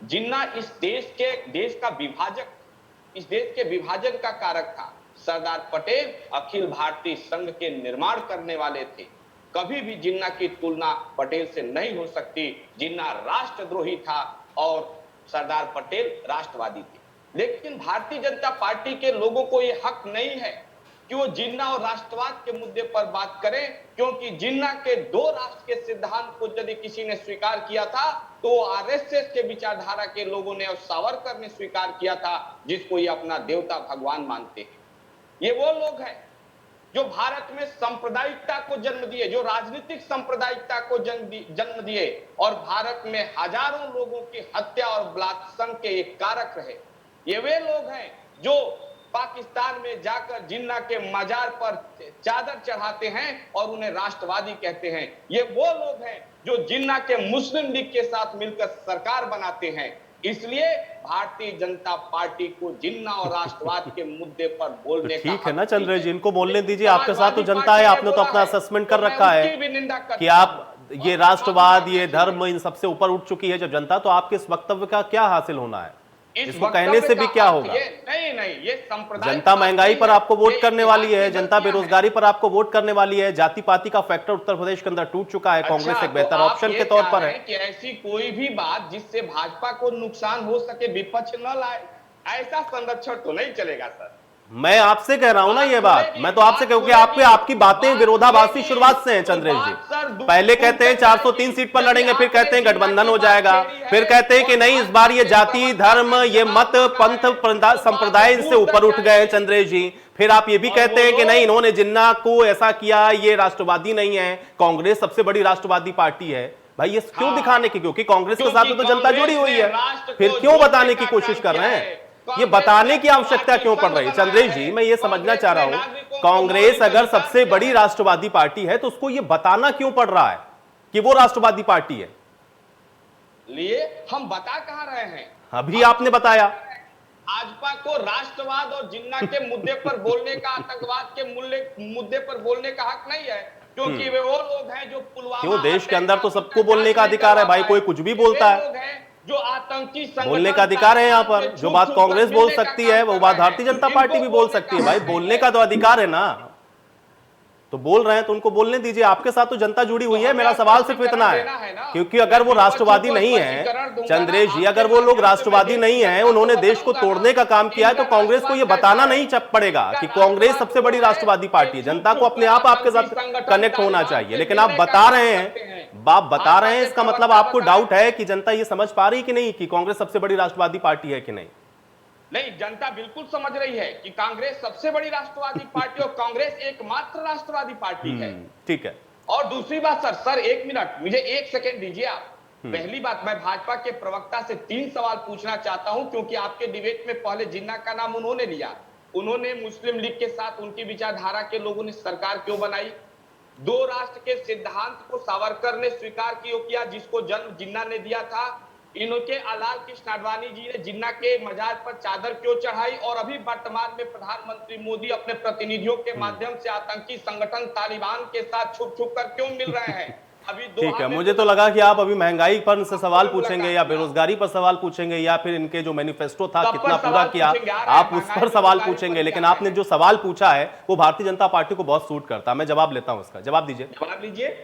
E: जिन्ना इस देश का विभाजक, इस देश के विभाजन का कारक था। सरदार पटेल अखिल भारतीय संघ के निर्माण करने वाले थे। कभी भी जिन्ना की तुलना पटेल से नहीं हो सकती। जिन्ना राष्ट्रद्रोही था और सरदार पटेल राष्ट्रवादी थे। लेकिन भारतीय जनता पार्टी के लोगों को यह हक नहीं है कि वो जिन्ना और राष्ट्रवाद के मुद्दे पर बात करें, क्योंकि जिन्ना के 2 राष्ट्र के सिद्धांत को यदि किसी ने स्वीकार किया था तो आरएसएस के विचारधारा के लोगों ने और सावरकर ने स्वीकार किया था, जिसको ये अपना देवता भगवान मानते हैं। ये वो लोग हैं जो भारत में सांप्रदायिकता को जन्म दिए, जो राजनीतिक सांप्रदायिकता को जन्म दिए और भारत में हजारों लोगों की हत्या और बलात्कार के एक कारक रहे। ये वे लोग हैं जो पाकिस्तान में जाकर जिन्ना के मजार पर चादर चढ़ाते हैं और उन्हें राष्ट्रवादी कहते हैं। ये वो लोग हैं जो जिन्ना के मुस्लिम लीग के साथ मिलकर सरकार बनाते हैं। इसलिए भारतीय जनता पार्टी को जिन्ना और राष्ट्रवाद के मुद्दे पर बोलने
A: तो ठीक है ना चंद्र जी, इनको बोलने दीजिए। आपके साथ तो जनता है, आपने तो अपना असेसमेंट कर रखा है कि आप ये राष्ट्रवाद, ये धर्म इन सबसे ऊपर उठ चुकी है जब जनता, तो आपके इस वक्तव्य का क्या हासिल होना है? इसको कहने से भी क्या होगा?
E: नहीं, ये संप्रदाय,
A: जनता महंगाई पर आपको वोट करने वाली है, जनता बेरोजगारी पर आपको वोट करने वाली है, जाति पाति का फैक्टर उत्तर प्रदेश के अंदर टूट चुका है, कांग्रेस एक बेहतर ऑप्शन के तौर पर है
E: कि ऐसी कोई भी बात जिससे भाजपा को नुकसान हो सके विपक्ष न लाए, ऐसा संरक्षण तो नहीं चलेगा सर।
A: मैं आपसे कह रहा हूं ना ये बात, मैं तो आपसे कहूं कि आपकी बातें विरोधाभासी शुरुआत से हैं चंद्रेश जी। पहले कहते हैं 403 सीट पर लड़ेंगे, फिर कहते हैं गठबंधन हो जाएगा, फिर कहते हैं कि नहीं इस बार ये जाति धर्म ये मत पंथ संप्रदाय से ऊपर उठ गए चंद्रेश जी। फिर आप ये भी कहते हैं कि नहीं इन्होंने जिन्ना को ऐसा किया, ये राष्ट्रवादी नहीं है, कांग्रेस सबसे बड़ी राष्ट्रवादी पार्टी है। भाई ये क्यों दिखाने की, क्योंकि कांग्रेस के साथ तो जनता जुड़ी हुई है, फिर क्यों बताने की कोशिश कर रहे हैं? ये बताने की आवश्यकता क्यों पड़ रही है चंद्रेश जी? मैं ये समझना चाह रहा हूं, कांग्रेस अगर सबसे बड़ी राष्ट्रवादी पार्टी है तो उसको ये बताना क्यों पड़ रहा है कि वो राष्ट्रवादी पार्टी है?
E: लिए हम बता कहां रहे हैं?
A: अभी आपने बताया
E: भाजपा को राष्ट्रवाद और जिन्ना के मुद्दे पर बोलने का, आतंकवाद के मुद्दे पर बोलने का हक नहीं है, क्योंकि वे वो लोग हैं जो पुलवामा,
A: क्यों देश के अंदर तो सबको बोलने का अधिकार है भाई, कोई कुछ भी बोलता है,
E: जो आतंकी
A: बोलने का अधिकार है यहाँ पर। जो बात कांग्रेस बोल सकती है वो बात भारतीय जनता पार्टी भी बोल सकती है। भाई बोलने का तो अधिकार है ना, तो बोल रहे हैं तो उनको बोलने दीजिए। आपके साथ तो जनता जुड़ी हुई है। मेरा सवाल सिर्फ इतना है, क्योंकि अगर वो राष्ट्रवादी नहीं है चंद्रेश जी, अगर वो लोग राष्ट्रवादी नहीं है, उन्होंने देश को तोड़ने का काम किया है, तो कांग्रेस को ये बताना नहीं पड़ेगा कि कांग्रेस सबसे बड़ी राष्ट्रवादी पार्टी है। जनता को अपने आप आपके साथ कनेक्ट होना चाहिए। लेकिन आप बता रहे हैं, इसका मतलब आपको डाउट है कि जनता ये समझ पा रही कि नहीं कि कांग्रेस सबसे बड़ी राष्ट्रवादी पार्टी है कि नहीं?
E: नहीं, जनता बिल्कुल समझ रही है कि कांग्रेस सबसे बड़ी राष्ट्रवादी पार्टी और कांग्रेस एकमात्र राष्ट्रवादी पार्टी है।
A: ठीक है।
E: और दूसरी बात सर 1 मिनट, मुझे 1 सेकेंड दीजिए आप। पहली बात, मैं भाजपा के प्रवक्ता से 3 सवाल पूछना चाहता हूं, क्योंकि आपके डिबेट में पहले जिन्ना का नाम उन्होंने लिया। उन्होंने मुस्लिम लीग के साथ उनकी विचारधारा के लोगों ने सरकार क्यों बनाई? 2 राष्ट्र के सिद्धांत को सावरकर ने स्वीकार क्यों किया, जिसको जन्म जिन्ना ने दिया था? इनके अलाल कृष्ण आडवाणी जी ने जिन्ना के मजार पर चादर क्यों चढ़ाई? और अभी वर्तमान में प्रधानमंत्री मोदी अपने प्रतिनिधियों के माध्यम से आतंकी संगठन तालिबान के साथ छुप कर क्यों मिल रहे हैं? अभी
A: ठीक है, मुझे तो लगा कि आप अभी महंगाई पर से सवाल पूछेंगे या बेरोजगारी पर सवाल पूछेंगे या फिर इनके जो मैनिफेस्टो था कितना पूरा किया, आप उस पर सवाल पूछेंगे। लेकिन आपने जो सवाल पूछा है वो भारतीय जनता पार्टी को बहुत सूट करता है। मैं जवाब लेता हूं उसका। जवाब दीजिए।
E: जवाब लीजिए।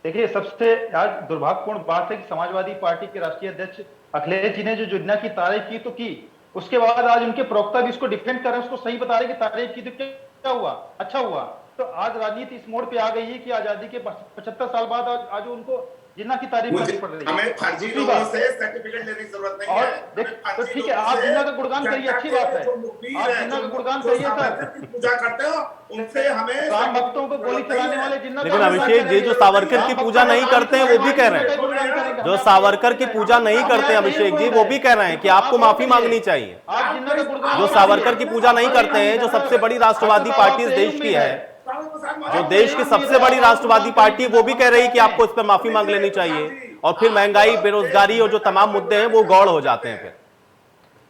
F: देखिए, सबसे आज दुर्भाग्यपूर्ण बात है कि समाजवादी पार्टी के राष्ट्रीय अध्यक्ष अखिलेश जी ने जो जिन्ना की तारीफ की तो की, उसके बाद आज उनके प्रवक्ता भी इसको डिफेंड कर रहे हैं, उसको सही बता रहे कि तारीफ की तो क्या हुआ, अच्छा हुआ। तो आज राजनीति इस मोड़ पे आ गई है कि आजादी के 75 साल बाद आज उनको जिन्ना की तारीफ करनी पड़ रही है।
D: हमें फर्जी लोगों से सर्टिफिकेट लेने की जरूरत नहीं है।
F: तो ठीक है, आप जिन्ना का गुणगान करिए, अच्छी बात है, आप जिन्ना का गुणगान करिए सर।
D: पूजा करते हो उनसे हमें
F: राम भक्तों को गोली चलाने वाले जिन्ना।
A: लेकिन अभिषेक जी जो सावरकर की पूजा नहीं करते हैं वो भी कह रहे हैं, जो सावरकर की पूजा नहीं करते हैं अभिषेक जी वो भी कह रहे हैं कि आपको माफी मांगनी चाहिए। जो सावरकर की पूजा नहीं करते हैं, जो सबसे बड़ी राष्ट्रवादी पार्टी इस देश की है, जो देश की सबसे बड़ी राष्ट्रवादी पार्टी, वो भी कह रही है कि आपको इस पर माफी मांग लेनी चाहिए। और फिर महंगाई बेरोजगारी और जो तमाम मुद्दे हैं वो गौड़ हो जाते हैं। फिर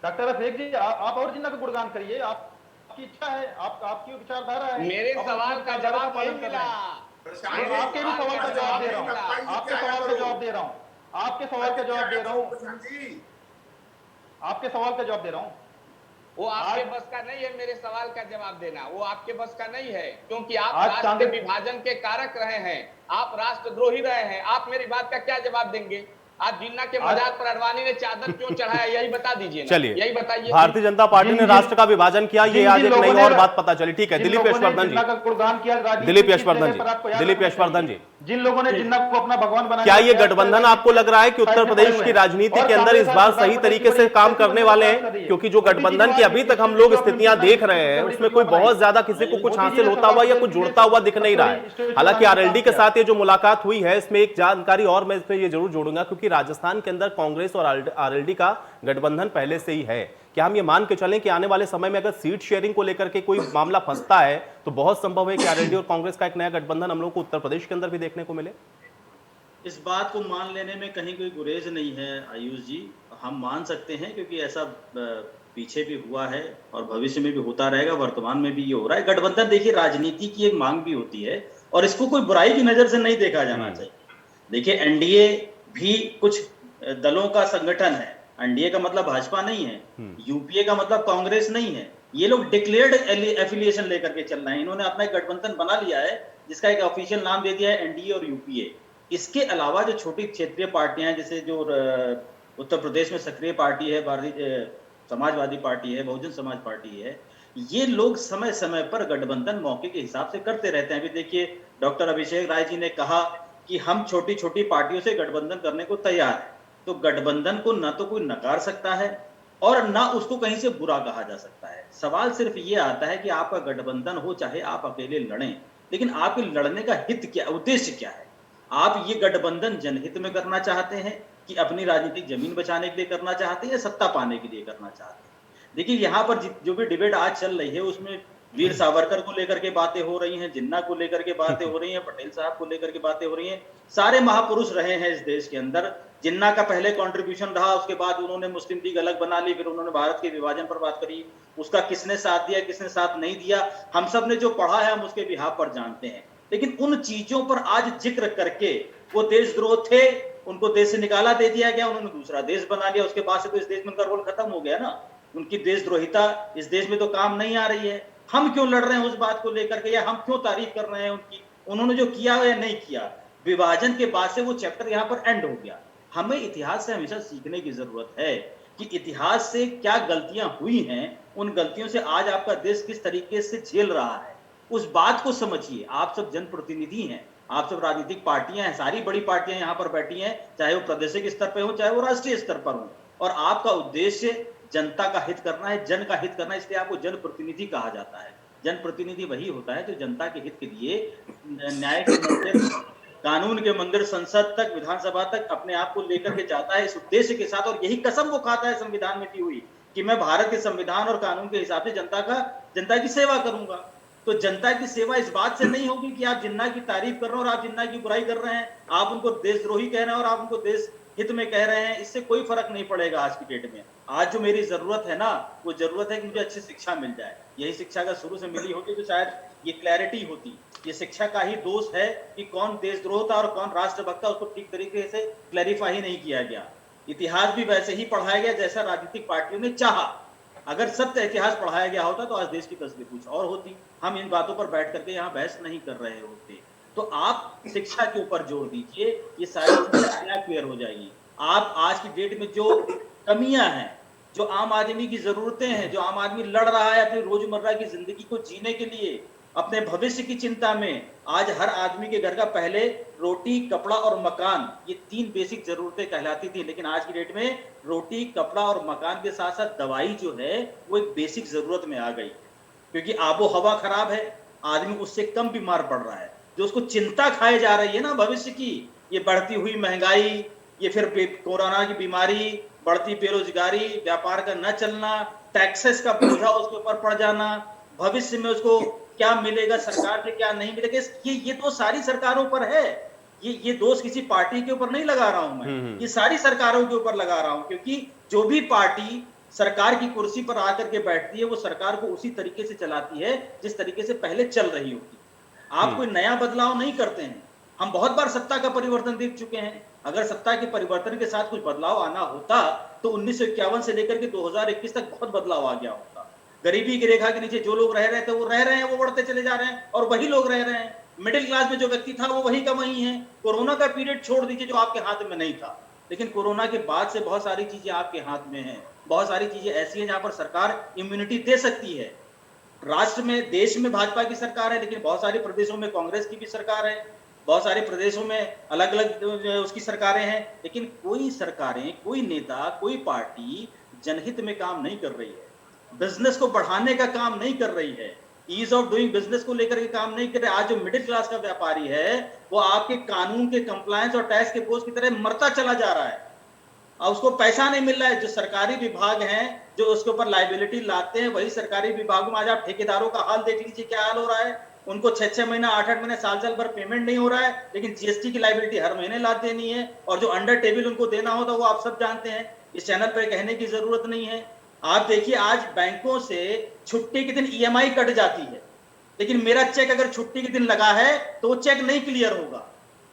F: डॉक्टर अभिषेक जी आप और जिन्ना का गुणगान करिए, आपकी इच्छा है, आपकी विचारधारा है।
E: मेरे सवाल का जवाब नहीं मिला।
F: आपके भी सवाल का जवाब दे रहा हूँ, आपके सवाल का जवाब दे रहा हूँ, आपके सवाल का जवाब दे रहा हूँ, आपके सवाल का जवाब दे रहा हूँ।
E: वो आपके बस का नहीं है मेरे सवाल का जवाब देना, वो आपके बस का नहीं है, क्योंकि आप
F: आज
E: राष्ट्र
F: कांग्रेस-
E: विभाजन के कारक रहे हैं, आप राष्ट्रद्रोही रहे हैं। आप मेरी बात का क्या जवाब देंगे? आज जिन्ना के मजार पर अडवाणी ने चादर क्यों चढ़ाया, यही बता दीजिए ना।
A: चलिए,
E: यही बताइए।
A: भारतीय जनता पार्टी ने राष्ट्र का विभाजन किया, ये आज एक नई और बात पता चली। ठीक है, दिलीप यशवर्धन जी, दिलीप यशवर्धन जी, दिलीप यशवर्धन जी,
F: जिन लोगों ने जिन्ना को अपना भगवान बनाया,
A: क्या ये गठबंधन आपको लग रहा है कि उत्तर प्रदेश की राजनीति के अंदर इस बार सही तरीके से काम करने वाले हैं? क्योंकि जो गठबंधन की अभी तक हम लोग स्थितियां देख रहे हैं, उसमें कोई बहुत ज्यादा किसी को कुछ हासिल होता हुआ या कुछ जुड़ता हुआ दिख नहीं रहा है। हालांकि आरएलडी के साथ ये जो मुलाकात हुई है, इसमें एक जानकारी और मैं इसमें ये जरूर जोड़ूंगा, क्योंकि राजस्थान के अंदर कांग्रेस और आरएलडी का गठबंधन पहले से ही है। क्या हम ये मान के चलें कि आने वाले समय में अगर सीट शेयरिंग को लेकर के कोई मामला फंसता है, तो बहुत संभव है कि आरएलडी और कांग्रेस का एक नया गठबंधन हम लोग को उत्तर प्रदेश के अंदर भी देखने को मिले?
G: इस बात को मान लेने में कहीं कोई गुरेज नहीं है आयुष जी, हम मान सकते हैं, क्योंकि ऐसा पीछे भी हुआ है और भविष्य में भी होता रहेगा, वर्तमान में भी ये हो रहा है। गठबंधन देखिए राजनीति की एक मांग भी होती है और इसको कोई बुराई की नजर से नहीं देखा जाना चाहिए। देखिए एनडीए भी कुछ दलों का संगठन है, एनडीए का मतलब भाजपा नहीं है, यूपीए का मतलब कांग्रेस नहीं है। ये लोग डिक्लेयर्ड एफिलिएशन लेकर के चल रहे हैं, इन्होंने अपना एक गठबंधन बना लिया है जिसका एक ऑफिशियल नाम दे दिया है एनडीए और यूपीए। इसके अलावा जो छोटी क्षेत्रीय पार्टियां हैं, जैसे जो उत्तर प्रदेश में सक्रिय पार्टी है, भारतीय समाजवादी पार्टी है, बहुजन समाज पार्टी है, ये लोग समय समय पर गठबंधन मौके के हिसाब से करते रहते हैं। अभी देखिए डॉक्टर अभिषेक राय जी ने कहा कि हम छोटी छोटी पार्टियों से गठबंधन करने को तैयार है। तो गठबंधन को ना तो कोई नकार सकता है और ना उसको कहीं से बुरा कहा जा सकता है। सवाल सिर्फ ये आता है कि आपका गठबंधन हो, चाहे आप अकेले लड़ें, लेकिन आपके लड़ने का हित क्या, उद्देश्य क्या है? आप ये गठबंधन जनहित में करना चाहते हैं कि अपनी राजनीतिक जमीन बचाने के लिए करना चाहते हैं या सत्ता पाने के लिए करना चाहते हैं? देखिए यहाँ पर जो भी डिबेट आज चल रही है उसमें वीर सावरकर को लेकर के बातें हो रही हैं, जिन्ना को लेकर के बातें हो रही हैं, पटेल साहब को लेकर के बातें हो रही हैं। सारे महापुरुष रहे हैं इस देश के अंदर। जिन्ना का पहले कंट्रीब्यूशन रहा, उसके बाद उन्होंने मुस्लिम लीग अलग बना ली, फिर उन्होंने भारत के विभाजन पर बात करी, उसका किसने साथ दिया किसने साथ नहीं दिया, हम सब ने जो पढ़ा है हम उसके बिहाफ पर जानते हैं। लेकिन उन चीजों पर आज जिक्र करके वो देशद्रोह थे, उनको देश से निकाला दे दिया गया, उन्होंने दूसरा देश बना लिया, उसके बाद से तो इस देश में उनका रोल खत्म हो गया ना। उनकी देशद्रोहिता इस देश में तो काम नहीं आ रही है। हम क्यों लड़ रहे हैं उस बात को लेकर के, या हम क्यों तारीफ कर रहे हैं उनकी, उन्होंने जो किया या नहीं किया? विभाजन के बाद से वो चैप्टर यहाँ पर एंड हो गया। हमें इतिहास से हमेशा सीखने की जरूरत है कि इतिहास से क्या गलतियां हुई हैं, उन गलतियों से आज आपका देश किस तरीके से झेल रहा है, उस बात को समझिए। आप सब जनप्रतिनिधि हैं, आप सब राजनीतिक पार्टियां हैं, सारी बड़ी पार्टियां यहाँ पर बैठी हैं, चाहे वो प्रादेशिक स्तर पर हो चाहे वो राष्ट्रीय स्तर पर हो, और आपका उद्देश्य जनता का हित करना है, जन का हित करना है, इसलिए आपको जनप्रतिनिधि कहा जाता है। जनप्रतिनिधि वही होता है जो जनता के हित के लिए न्याय के मंदिर, कानून के मंदिर, संसद तक, विधानसभा तक अपने आप को लेकर के जाता है इस उद्देश्य के साथ, और यही कसम वो खाता है संविधान में दी हुई कि मैं भारत के संविधान और कानून के हिसाब से जनता की सेवा करूंगा। तो जनता की सेवा इस बात से नहीं होगी कि आप जिन्ना की तारीफ कर रहे हैं और आप जिन्ना की बुराई कर रहे हैं, आप उनको देशद्रोही कह रहे हैं और आप उनको देश हित में कह रहे हैं, इससे कोई फर्क नहीं पड़ेगा। आज की डेट में आज जो मेरी जरूरत है ना, वो जरूरत है कि मुझे अच्छी शिक्षा मिल जाए। यही शिक्षा का शुरू से मिली होती तो शायद ये क्लैरिटी होती। ये शिक्षा का ही दोष है कि कौन देशद्रोह था और कौन राष्ट्रभक्त था, उसको ठीक तरीके से क्लैरिफाई नहीं किया गया। इतिहास भी वैसे ही पढ़ाया गया जैसा राजनीतिक पार्टियों ने चाहा। अगर सत्य इतिहास पढ़ाया गया होता तो आज देश की तस्वीर कुछ और होती। हम इन बातों पर बैठ करके यहाँ बहस नहीं कर रहे होते। तो आप शिक्षा के ऊपर जोर दीजिए, ये सारी चीजें क्लियर हो जाएगी। आप आज की डेट में जो कमियां हैं, जो आम आदमी की जरूरतें हैं, जो आम आदमी लड़ रहा है अपनी रोजमर्रा की जिंदगी को जीने के लिए, अपने भविष्य की चिंता में, आज हर आदमी के घर का पहले रोटी, कपड़ा और मकान, ये 3 बेसिक जरूरतें कहलाती थी, लेकिन आज की डेट में रोटी, कपड़ा और मकान के साथ साथ दवाई जो है वो एक बेसिक जरूरत में आ गई, क्योंकि आबो हवा खराब है, आदमी उससे कम बीमार पड़ रहा है। जो उसको चिंता खाए जा रही है ना भविष्य की, ये बढ़ती हुई महंगाई, ये फिर कोरोना की बीमारी, बढ़ती बेरोजगारी, व्यापार का न चलना, टैक्सेस का बोझा उसके ऊपर पड़ जाना, भविष्य में उसको क्या मिलेगा, सरकार से क्या नहीं मिलेगा, ये तो सारी सरकारों पर है। ये दोष किसी पार्टी के ऊपर नहीं लगा रहा हूं मैं, ये सारी सरकारों के ऊपर लगा रहा हूं, क्योंकि जो भी पार्टी सरकार की कुर्सी पर आकर के बैठती है वो सरकार को उसी तरीके से चलाती है जिस तरीके से पहले चल रही होती। आप कोई नया बदलाव नहीं करते हैं। हम बहुत बार सत्ता का परिवर्तन देख चुके हैं। अगर सत्ता के परिवर्तन के साथ कुछ बदलाव आना होता तो 1951 से लेकर के 2021 तक बहुत बदलाव आ गया होता। गरीबी की रेखा के नीचे जो लोग रह रहे थे वो रह रहे हैं, वो बढ़ते चले जा रहे हैं, और वही लोग रह रहे हैं। मिडिल क्लास में जो व्यक्ति था वो वही का वही है। कोरोना का पीरियड छोड़ दीजिए जो आपके हाथ में नहीं था, लेकिन कोरोना के बाद से बहुत सारी चीजें आपके हाथ में हैं। बहुत सारी चीजें ऐसी हैं जहां पर सरकार इम्यूनिटी दे सकती है। राष्ट्र में, देश में भाजपा की सरकार है, लेकिन बहुत सारे प्रदेशों में कांग्रेस की भी सरकार है, बहुत सारे प्रदेशों में अलग अलग उसकी सरकारें हैं, लेकिन कोई सरकारें, कोई नेता, कोई पार्टी जनहित में काम नहीं कर रही है, बिजनेस को बढ़ाने का काम नहीं कर रही है, ईज ऑफ डूइंग बिजनेस को लेकर के काम नहीं कर रहे। आज जो मिडिल क्लास का व्यापारी है वो आपके कानून के कंप्लायंस और टैक्स के बोझ की तरह मरता चला जा रहा है, और उसको पैसा नहीं मिल रहा है। जो सरकारी विभाग हैं जो उसके ऊपर लाइबिलिटी लाते हैं, वही सरकारी विभागों में आज आप ठेकेदारों का हाल देख लीजिए, क्या हाल हो रहा है। उनको 6-6 महीना, 8-8 महीने, साल भर पेमेंट नहीं हो रहा है, लेकिन जीएसटी की लाइबिलिटी हर महीने ला देनी है, और जो अंडर टेबल उनको देना होता है वो आप सब जानते हैं, इस चैनल पर कहने की जरूरत नहीं है। आप देखिए आज बैंकों से छुट्टी के दिन ईएमआई कट जाती है, लेकिन मेरा चेक अगर छुट्टी के दिन लगा है तो वो चेक नहीं क्लियर होगा,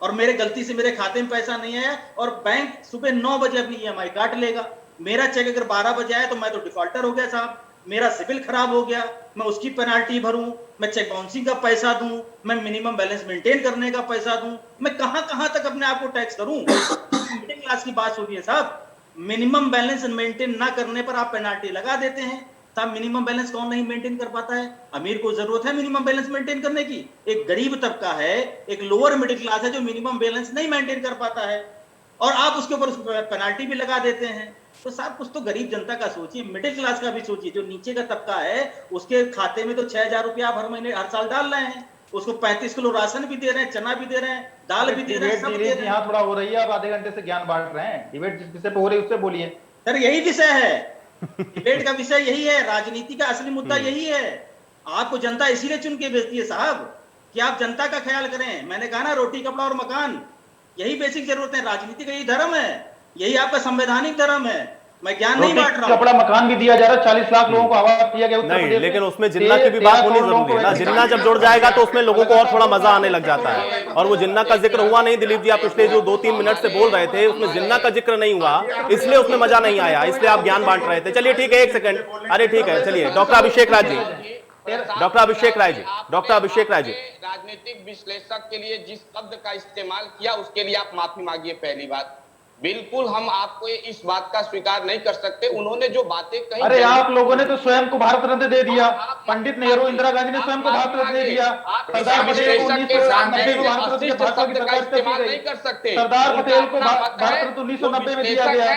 G: और मेरे गलती से मेरे खाते में पैसा नहीं आया और बैंक सुबह 9 बजे अपनी ईएमआई काट लेगा। मेरा चेक अगर 12 बजे आया तो मैं तो डिफॉल्टर हो गया साहब, मेरा सिविल खराब हो गया, मैं उसकी पेनाल्टी भरूं, मैं चेक बाउंसिंग का पैसा दूं, मैं मिनिमम बैलेंस मेंटेन करने का पैसा दूं, मैं कहां तक अपने आप को टैक्स करूं। मिडिल क्लास की बात सुनिए साहब, मिनिमम बैलेंस मेंटेन ना करने पर आप पेनाल्टी लगा देते हैं। साहब मिनिमम बैलेंस कौन नहीं मेंटेन कर पाता है? अमीर को जरूरत है मिनिमम बैलेंस मेंटेन करने की, एक गरीब तबका है, एक लोअर मिडिल क्लास है जो मिनिमम बैलेंस नहीं मेंटेन कर पाता है, और आप उसके ऊपर पेनाल्टी भी लगा देते हैं। तो साहब कुछ तो गरीब जनता का सोचिए, मिडिल क्लास का भी सोचिए। जो नीचे का तबका है उसके खाते में तो 6,000 रुपया आप हर महीने, हर साल डाल रहे हैं, उसको 35 किलो राशन भी दे रहे हैं, चना भी दे रहे हैं, दाल भी दे रहे हैं, सब दे रहे हैं।
F: यहाँ थोड़ा हो रही है, आप आधे घंटे से ज्ञान बांट रहे हैं। डिबेट जिस विषय पे हो रही है उससे बोलिए
G: सर, यही विषय है, डिबेट का विषय यही है, राजनीति का असली मुद्दा यही है। आपको जनता इसीलिए चुन के भेजती है साहब कि आप जनता का ख्याल करें। मैंने कहा ना, रोटी कपड़ा और मकान, यही बेसिक जरूरत है। राजनीति का यही धर्म है, यही आपका संवैधानिक धर्म है। मैं ज्ञान नहीं बांट रहा हूं।
F: कपड़ा मकान भी दिया जा रहा है, 40 लाख लोगों को आवाज दिया गया
A: नहीं, लेकिन उसमें जिन्ना की भी बात होनी जरूरी है ना। जिन्ना जब जुड़ जाएगा तो उसमें लोगों को और थोड़ा मजा आने लग जाता है, और वो जिन्ना का जिक्र हुआ नहीं। दिलीप जी, आप पिछले जो 2-3 मिनट से बोल रहे थे उसमें जिन्ना का जिक्र नहीं हुआ, इसलिए उसमें मजा नहीं आया, इसलिए आप ज्ञान बांट रहे थे। चलिए ठीक है, 1 सेकंड, अरे ठीक है, चलिए डॉक्टर अभिषेक राय जी, डॉक्टर अभिषेक राय जी, डॉक्टर अभिषेक राय जी,
E: राजनीतिक विश्लेषक के लिए जिस शब्द का इस्तेमाल किया उसके लिए आप माफी मांगिए। पहली बात, बिल्कुल हम आपको इस बात का स्वीकार नहीं कर सकते। उन्होंने जो बातें कही,
F: अरे आप लोगों ने तो स्वयं को भारत रत्न दे दिया, पंडित नेहरू, इंदिरा गांधी ने स्वयं को भारत रत्न दे दिया, सरदार पटेल को 1990 में भारत रत्न भाजपा की सरकार
E: इस्तेमाल नहीं कर सकते।
F: सरदार पटेल को भारत रत्न 1990 में दिया गया,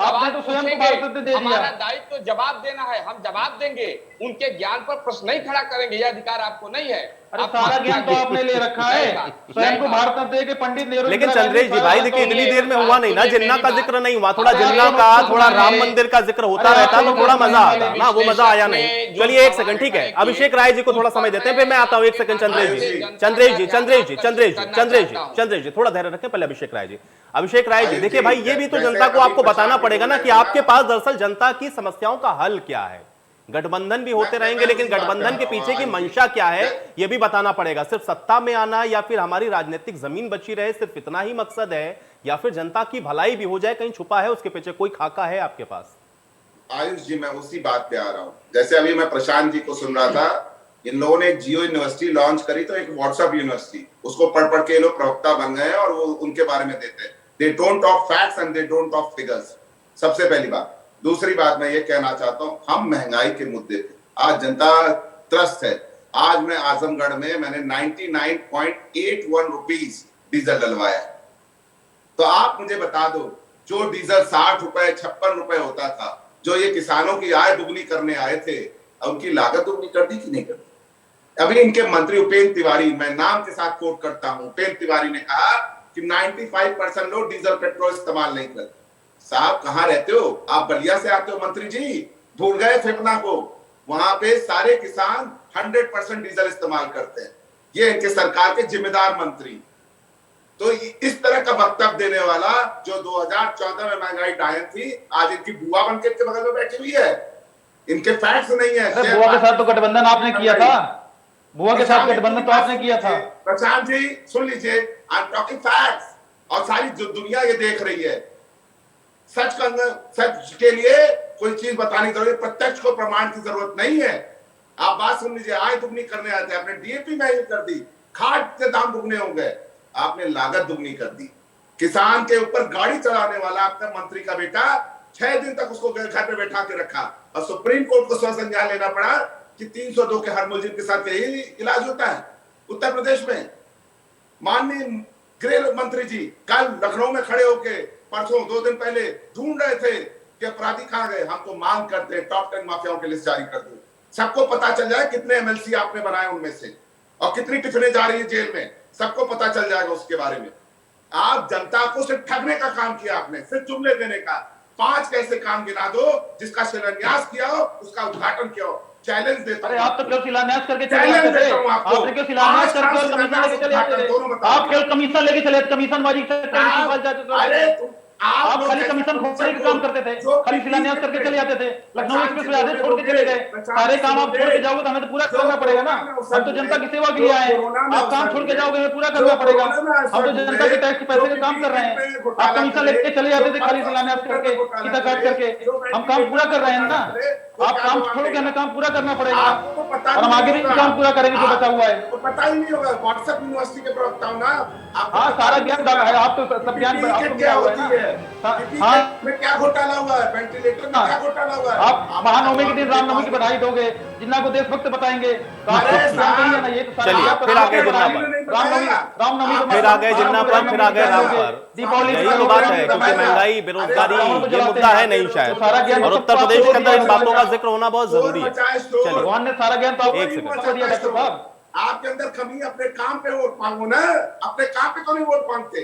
F: आपने तो स्वयं को भारत रत्न दे दिया।
E: हमारा दायित्व तो जवाब देना है, हम जवाब देंगे, उनके ज्ञान पर प्रश्न नहीं खड़ा करेंगे, यह अधिकार आपको नहीं है।
F: अरे सारा ज्ञान तो आपने ले रखा है, स्वयं को भारत रत्न दे के पंडित नेहरू।
A: लेकिन चंद्रेश जी भाई देखिए, इतनी देर में हुआ नहीं ना, जिन्ना का जिक्र नहीं हुआ, थोड़ा जिन्ना का, थोड़ा राम मंदिर का जिक्र होता रहता तो थोड़ा मजा आता ना, वो मजा आया नहीं। चलिए 1 सेकंड, ठीक है, अभिषेक राय जी को थोड़ा समय देते हैं, फिर मैं आता हूं। 1 सेकंड चंद्रेश जी, चंद्रेश जी, चंद्रेश जी, चंद्रेश जी, चंद्रेश जी, चंद्रेश जी, थोड़ा धैर्य रखें, पहले अभिषेक राय जी। अभिषेक राय जी, देखिए भाई, ये भी तो जनता को आपको बताना पड़ेगा ना कि आपके पास दरअसल जनता की समस्याओं का हल क्या है। गठबंधन भी होते रहेंगे, लेकिन गठबंधन के पीछे की मंशा क्या है यह भी बताना पड़ेगा। सिर्फ सत्ता में आना या फिर हमारी राजनीतिक जमीन बची रहे, सिर्फ इतना ही मकसद है, या फिर जनता की भलाई भी हो जाए, कहीं छुपा है उसके पीछे कोई खाका है आपके पास?
D: आयुष जी, मैं उसी बात पे आ रहा हूँ। जैसे अभी मैं प्रशांत जी को सुन रहा था, इन लोगों ने एक जियो यूनिवर्सिटी लॉन्च करी, तो एक व्हाट्सएप यूनिवर्सिटी, उसको पढ़ के ये लोग प्रवक्ता बन गए और वो उनके बारे में देते हैं। They don't talk facts and they don't talk figures, सबसे पहली बात। दूसरी बात मैं ये कहना चाहता हूँ, हम महंगाई के मुद्दे पे आज जनता त्रस्त है। आज मैं आजमगढ़ में मैंने 99.81 रुपीज डीजल डलवाया। तो आप मुझे बता दो, जो डीजल 60 रुपए 56 रुपए होता था, जो ये किसानों की आय दुगनी करने आए थे, उनकी लागत दुगनी कर दी कि नहीं कर दी? अभी इनके मंत्री उपेंद्र तिवारी, मैं नाम के साथ कोट करता हूं, उपेंद्र तिवारी ने कहा कि 95% लोग डीजल पेट्रोल इस्तेमाल नहीं करते। साहब कहां रहते हो आप? बलिया से आते हो मंत्री जी, भूल गए फेफना को? वहां पे सारे किसान 100% डीजल इस्तेमाल करते हैं। ये इनके सरकार के जिम्मेदार मंत्री। तो इस तरह का वक्तव्य देने वाला जो 2014 में महंगाई डायन थी, आज इनकी बुआ बनकर के बगल में बैठी हुई है। इनके फैक्ट्स नहीं है।
F: बुआ के साथ तो गठबंधन आपने किया था, बुआ के साथ गठबंधन तो आपने किया था।
D: प्रशांत जी सुन लीजिए, आई एम टॉकिंग फैक्ट्स, और सारी जो दुनिया ये देख रही है। सच के लिए कोई चीज बताने की जरूरत, प्रत्यक्ष को प्रमाण की जरूरत नहीं है। आप बात सुन लीजिए, आय दुगनी करने आते हैं, आपने डीएपी महंगी कर दी, खाद के दाम दुगने हो गए, आपने लागत दुगनी कर दी। किसान के ऊपर गाड़ी चलाने वाला आपका मंत्री का बेटा 6 दिन तक उसको घर पे बैठा के रखा और सुप्रीम कोर्ट को स्वसंज्ञान लेना पड़ा कि 302 के हर मुलजिम के साथ यही इलाज होता है उत्तर प्रदेश में। माननीय गृह मंत्री जी कल लखनऊ में खड़े होके परसों 2 दिन पहले ढूंढ रहे थे कि अपराधी कहां गए। हम तो मांग करते हैं टॉप 10 माफियाओं की लिस्ट जारी कर दो, सबको पता चल जाए कितने एमएलसी आपने बनाए उनमें से और कितनी टिफिनें जा रही है जेल में, सबको पता चल जाएगा उसके बारे में। आप जनता को सिर्फ ठगने का काम किया आपने, सिर्फ जुमले देने का। 5 कैसे काम गिना दो जिसका शिलान्यास किया हो, उसका उद्घाटन किया हो। चैलेंज देता हूं।
F: अरे आप तो केवल शिलान्यास करके चले आते थे, आपने क्यों शिलान्यास करके और कमीशन लेके चले आते थे? आप केवल कमीशन लेके चले, कमीशन बाजी से
D: अरे
F: आप खाली कमीशन खोने का काम करते थे, खाली शिलान्यास करके चले जाते थे। लखनऊ एक्सप्रेस वे आधे छोड़ के चले गए। सारे काम आप छोड़ के जाओगे तो हमें तो पूरा करना पड़ेगा ना। हम तो जनता की सेवा के लिए आए हैं, आप काम छोड़ के जाओगे हमें पूरा करना पड़ेगा। हम तो जनता के टैक्स के पैसे का काम कर रहे हैं, आप कमीशन लेके चले जाते थे खाली शिलान्यास करके, कितना काट करके। हम काम पूरा कर रहे हैं ना, आप काम छोड़ोगे हमें काम पूरा करना पड़ेगा और हम आगे भी काम पूरा करेंगे जो बचा हुआ है।
D: तो पता ही नहीं होगा, व्हाट्सएप यूनिवर्सिटी के प्रवक्ता हूं ना।
F: हाँ सारा ज्ञान है, आप तो सब ज्ञान
D: क्या होती है, में क्या घोटाला हुआ है, वेंटिलेटर में क्या घोटाला हुआ है।
F: आप महानवमी के दिन रामनवमी की बधाई दोगे, जिन्ना को देशभक्त बताएंगे।
A: चलिए फिर आ गए जिन्ना पर,
F: रामनवमी
A: फिर आ गए जिन्ना पर, फिर आ गए राम पर।
F: दीपावली
A: यही तो बात है, क्योंकि महंगाई, बेरोजगारी ये मुद्दा है नहीं शायद, और उत्तर प्रदेश के अंदर इन बातों का जिक्र होना बहुत जरूरी है। चलिए
F: भगवान ने सारा ज्ञान तो
A: एक सेकंड
F: आपको दिया डॉक्टर साहब।
D: आपके अंदर कमी, अपने काम पे वोट मांगो ना, अपने काम पे तो नहीं वोट मांगते,